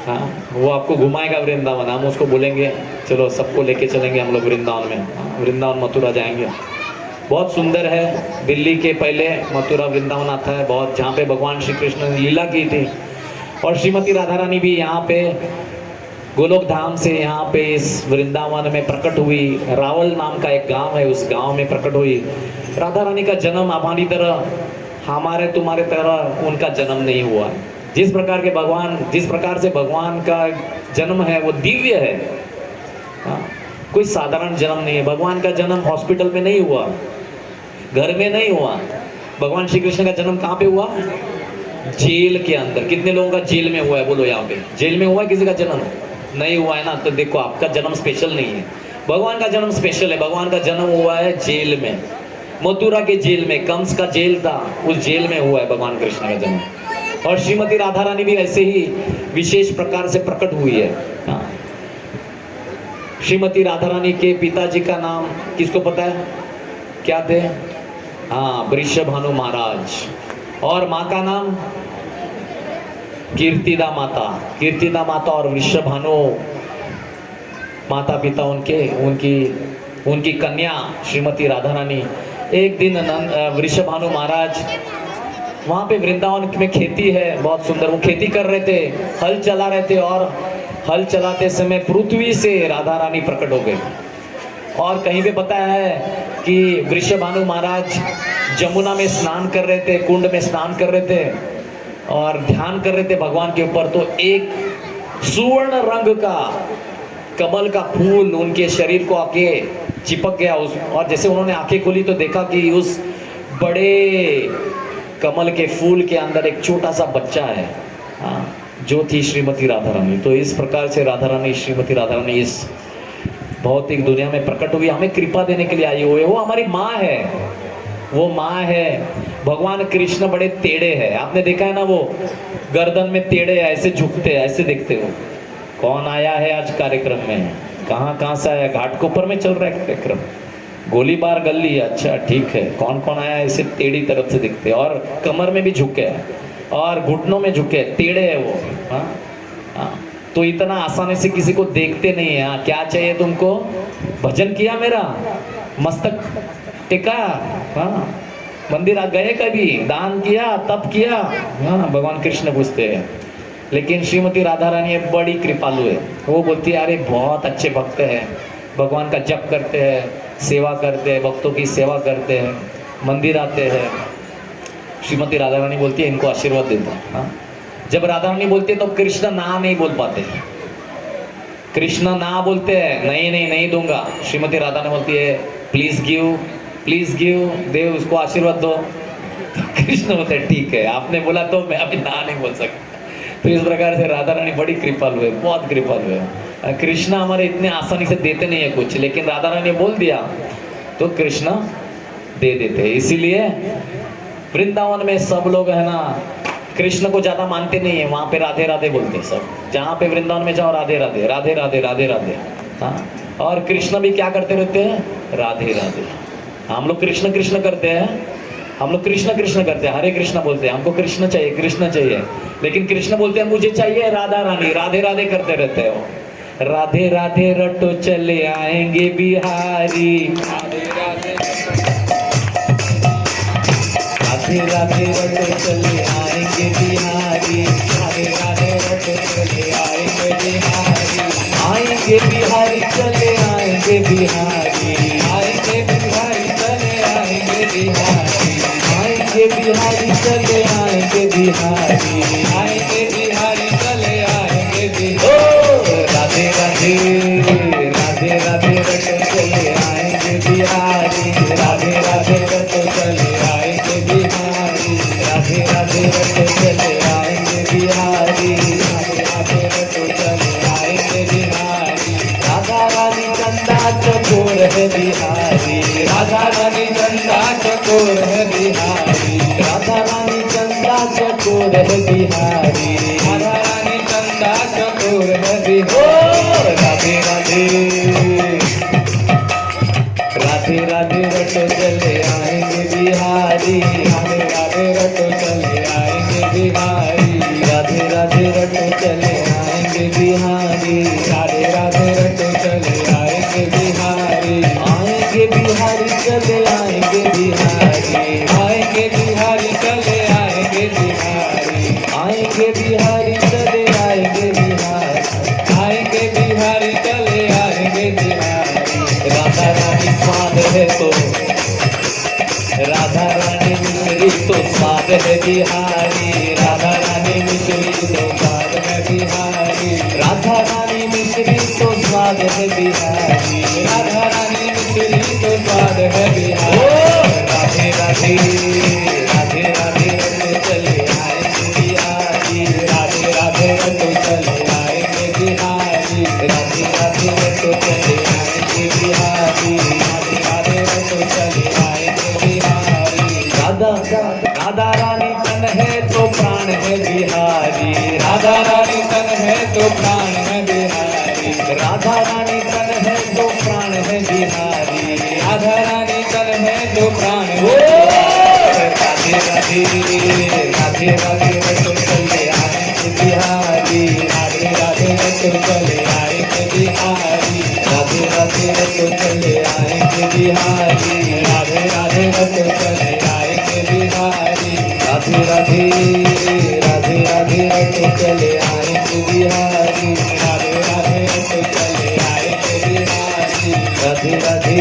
हाँ, वो आपको घुमाएगा वृंदावन। हम उसको बोलेंगे चलो सबको लेके चलेंगे हम लोग वृंदावन में, वृंदावन मथुरा जाएंगे। बहुत सुंदर है। दिल्ली के पहले मथुरा वृंदावन आता है बहुत, जहाँ पे भगवान श्री कृष्ण ने लीला की थी। और श्रीमती राधा रानी भी यहाँ पे गोलोक धाम से यहाँ पे इस वृंदावन में प्रकट हुई। रावल नाम का एक गांव है, उस गांव में प्रकट हुई। राधा रानी का जन्म हमारी तरह, हमारे तुम्हारे तरह उनका जन्म नहीं हुआ। जिस प्रकार से भगवान का जन्म है वो दिव्य है। हाँ, कोई साधारण जन्म नहीं है। भगवान का जन्म हॉस्पिटल में नहीं हुआ, घर में नहीं हुआ। भगवान श्री कृष्ण का जन्म कहाँ पे हुआ? जेल के अंदर। कितने लोगों का जेल में हुआ है? बोलो यहाँ पे जेल में हुआ है किसी का जन्म? नहीं हुआ है ना। तो देखो आपका जन्म स्पेशल नहीं है, भगवान का जन्म स्पेशल है। भगवान का जन्म हुआ है जेल में, मथुरा के जेल में। कंस का जेल था, उस जेल में हुआ है भगवान कृष्ण का जन्म। और श्रीमती राधा रानी भी ऐसे ही विशेष प्रकार से प्रकट हुई है। हाँ। श्रीमती राधा रानी के पिताजी का नाम किसको पता है? क्या थे? हाँ, वृषभानु महाराज। और माँ का नाम कीर्तिदा माता। कीर्तिदा माता और वृषभानु माता पिता उनकी कन्या श्रीमती राधा रानी। एक दिन वृषभानु महाराज, वहाँ पे वृंदावन में खेती है बहुत सुंदर, वो खेती कर रहे थे, हल चला रहे थे। और हल चलाते समय पृथ्वी से राधा रानी प्रकट हो गई। और कहीं पे पता है कि वृषभानु महाराज जमुना में स्नान कर रहे थे, कुंड में स्नान कर रहे थे और ध्यान कर रहे थे भगवान के ऊपर। तो एक सुवर्ण रंग का कमल का फूल उनके शरीर को आके चिपक गया और जैसे उन्होंने आंखें खोली तो देखा कि उस बड़े कमल के फूल के अंदर एक छोटा सा बच्चा है। हाँ, जो थी श्रीमती राधा रानी। तो इस प्रकार से राधा रानी, श्रीमती राधा रानी इस भौतिक दुनिया में प्रकट हुई, हमें कृपा देने के लिए आई हुई है। वो हमारी माँ है, वो माँ है। भगवान कृष्ण बड़े टेढ़े हैं, आपने देखा है ना, वो गर्दन में टेढ़े है, ऐसे झुकते हैं, ऐसे देखते हो। कौन आया है आज कार्यक्रम में? कहाँ से आया? घाटकोपर में चल रहा है कार्यक्रम, गोलीबार गली। अच्छा ठीक है, कौन कौन आया? ऐसे टेढ़ी तरफ से दिखते, और कमर में भी झुके और घुटनों में झुके, टेढ़े है वो। हाँ हाँ, तो इतना आसानी से किसी को देखते नहीं है। हाँ, क्या चाहिए तुमको? भजन किया मेरा, मस्तक टिका, हाँ, मंदिर आ गए, कभी दान किया, तप किया? हाँ, भगवान कृष्ण पूछते हैं। लेकिन श्रीमती राधा रानी बड़ी कृपालु है। वो बोलती है अरे बहुत अच्छे भक्त हैं, भगवान का जप करते हैं, सेवा करते हैं, भक्तों की सेवा करते हैं, मंदिर आते हैं। श्रीमती राधा रानी बोलती है इनको आशीर्वाद देता है। हाँ, जब राधा रानी बोलती है तो कृष्ण ना नहीं बोल पाते। कृष्ण ना बोलते हैं, नहीं दूंगा। श्रीमती राधा ने बोलती है प्लीज गिव, देव उसको आशीर्वाद दो। तो कृष्ण बोलते हैं ठीक है, आपने बोला तो मैं अभी ना नहीं बोल सकता। तो इस प्रकार से राधा रानी बड़ी कृपालु है, बहुत कृपालु है। कृष्ण हमारे इतने आसानी से देते नहीं है कुछ, लेकिन राधा रानी ने बोल दिया तो कृष्ण दे देते हैं। इसीलिए वृंदावन में सब लोग है ना कृष्ण को ज्यादा मानते नहीं है, वहां पे राधे राधे बोलते हैं सब। जहाँ पे वृंदावन में जाओ राधे राधे राधे राधे राधे राधे। हाँ, और कृष्ण भी क्या करते रहते हैं? राधे राधे। हम लोग कृष्ण कृष्ण करते हैं, हम लोग कृष्ण कृष्ण करते हैं, हरे कृष्ण बोलते हैं, हमको कृष्ण चाहिए। लेकिन कृष्ण बोलते हैं मुझे चाहिए राधा रानी, राधे राधे करते रहते हो। राधे राधे रटो चले आएंगे बिहारी, राधे राधे रटो चले आएंगे बिहारी, राधे राधे रटो चले आएंगे बिहारी। आएंगे बिहारी चले आएंगे बिहारी, आएंगे बिहारी चले आएंगे बिहारी, आएंगे बिहारी चले आएंगे बिहारी, आएंगे बिहारी चले आएंगे बिहारी। राधे राधे राधे राधे रटो चले आएंगे बिहारी, राधे राधे रटो चले आएंगे बिहारी, राधे राधे रटो चले आएंगे बिहारी, राधे राधे रटो चले आएंगे बिहारी। राधा रानी चंदा चकोर है बिहारी, राधा रानी चंदा चकोर है बिहारी, राधा रानी चंदा चकोर है बिहारी, राधा रानी चंदा चकोर है बिहारी। राधे राधे राधे राधे रटो चले आएंगे बिहारी, राधे राधे रटो चले आएंगे बिहारी, राधे राधे रटो चले आएंगे बिहारी, राधे राधे रटो चले आएंगे बिहारी। आएंगे बिहारी चले आएंगे है तो राधा रानी मिश्री तो स्वाद है बिहारी, राधा रानी मिश्री तो स्वाद है बिहारी, राधा रानी मिश्री तो स्वाद है बिहारी, राधा रानी मिश्री तो स्वाद है बिहारी। राधे राधे राधे राधे रत चले आएंगे बिहारी, राधे राधे तो चले आएंगे बिहारी, राधे राधे रत चले आएंगे बिहारी, राधे राधे तो चले आएंगे बिहारी। राधा राधा रानी तन है तो प्राण है बिहारी, राधा रानी तन है तो प्राण है बिहारी, राधा रानी तन है तो प्राण है बिहारी, राधा रानी तन है तो प्राण ओ है। राधे राधे राधे राधे रत चले आएंगे बिहारी, राधे राधे तो चले आएंगे बिहारी, राधे राधे रत चले आएंगे बिहारी, राधे राधे तो चले आएंगे बिहारी, राधे राधे राधे राधे रत चले आएंगे बिहारी, राधे राधे तो चले आएंगे बिहारी, राधे राधे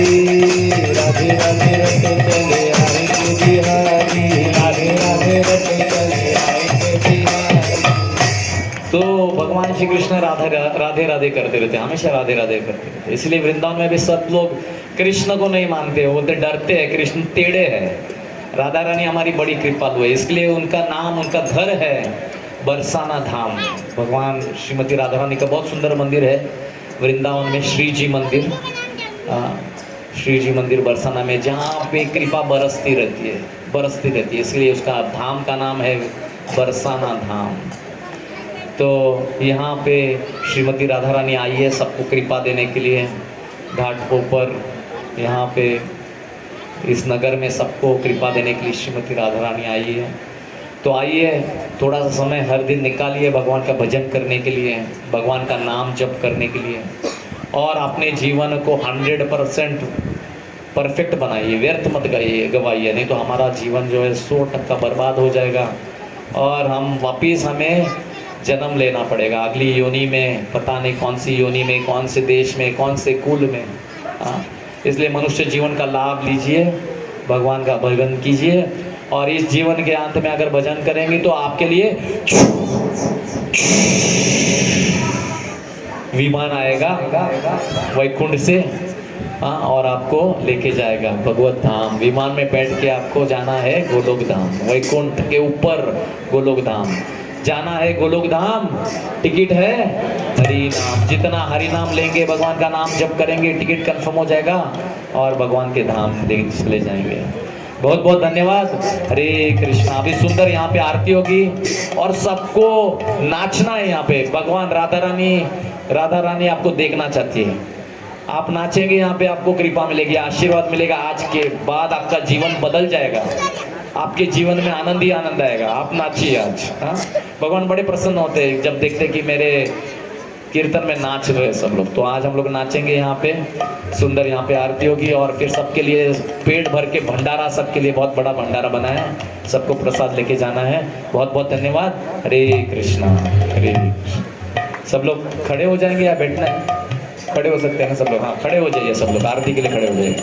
राधे राधे रत चले आएंगे बिहारी, राधे राधे तो चले आएंगे बिहारी। तो भगवान श्री कृष्ण राधे राधे करते रहते, हमेशा राधे राधे करते रहते। इसलिए वृंदावन में भी सब लोग कृष्ण को नहीं मानते, वो बोलते डरते हैं, कृष्ण टेढ़े हैं। राधा रानी हमारी बड़ी कृपालु है, इसलिए उनका नाम, उनका घर है बरसाना धाम। भगवान श्रीमती राधा रानी का बहुत सुंदर मंदिर है वृंदावन में, श्री जी मंदिर, श्री जी मंदिर बरसाना में, जहाँ पे कृपा बरसती रहती है, इसलिए उसका धाम का नाम है बरसाना धाम। तो यहाँ पे श्रीमती राधा रानी आई है सबको कृपा देने के लिए, घाट ऊपर यहाँ पे इस नगर में सबको कृपा देने के लिए श्रीमती राधा रानी आई है। तो आइए थोड़ा सा समय हर दिन निकालिए भगवान का भजन करने के लिए, भगवान का नाम जप करने के लिए, और अपने जीवन को 100% परफेक्ट बनाइए, व्यर्थ मत गवाइए, नहीं तो हमारा जीवन जो है 100% बर्बाद हो जाएगा और हम वापिस हमें जन्म लेना पड़ेगा अगली योनि में, पता नहीं कौन सी योनि में, कौन से देश में, कौन से कुल में। इसलिए मनुष्य जीवन का लाभ लीजिए, भगवान का भजन कीजिए, और इस जीवन के अंत में अगर भजन करेंगे तो आपके लिए विमान आएगा वैकुंठ से, और आपको लेके जाएगा भगवत धाम। विमान में बैठ के आपको जाना है गोलोक धाम, वैकुंठ के ऊपर गोलोक धाम जाना है, गोलोक धाम। टिकट है हरि नाम, जितना हरि नाम लेंगे, भगवान का नाम जप करेंगे, टिकट कंफर्म हो जाएगा और भगवान के धाम चले जाएंगे। बहुत बहुत धन्यवाद। हरे कृष्णा। अभी सुंदर यहाँ पे आरती होगी और सबको नाचना है यहाँ पे। भगवान राधा रानी आपको देखना चाहती है, आप नाचेंगे यहाँ पे, आपको कृपा मिलेगी, आशीर्वाद मिलेगा। आज के बाद आपका जीवन बदल जाएगा, आपके जीवन में आनंद ही आनंद आएगा। आप नाचिए आज। हाँ, भगवान बड़े प्रसन्न होते हैं जब देखते कि मेरे कीर्तन में नाच रहे सब लोग। तो आज हम लोग नाचेंगे यहाँ पे, सुंदर यहाँ पे आरती होगी और फिर सबके लिए पेट भर के भंडारा, सबके लिए बहुत बड़ा भंडारा बना है, सबको प्रसाद लेके जाना है। बहुत बहुत धन्यवाद। हरे कृष्णा हरे कृष्णा। सब लोग खड़े हो जाएंगे या बैठना है? खड़े हो सकते हैं ना सब लोग? हाँ, खड़े हो जाइए सब लोग, आरती के लिए खड़े हो जाइए।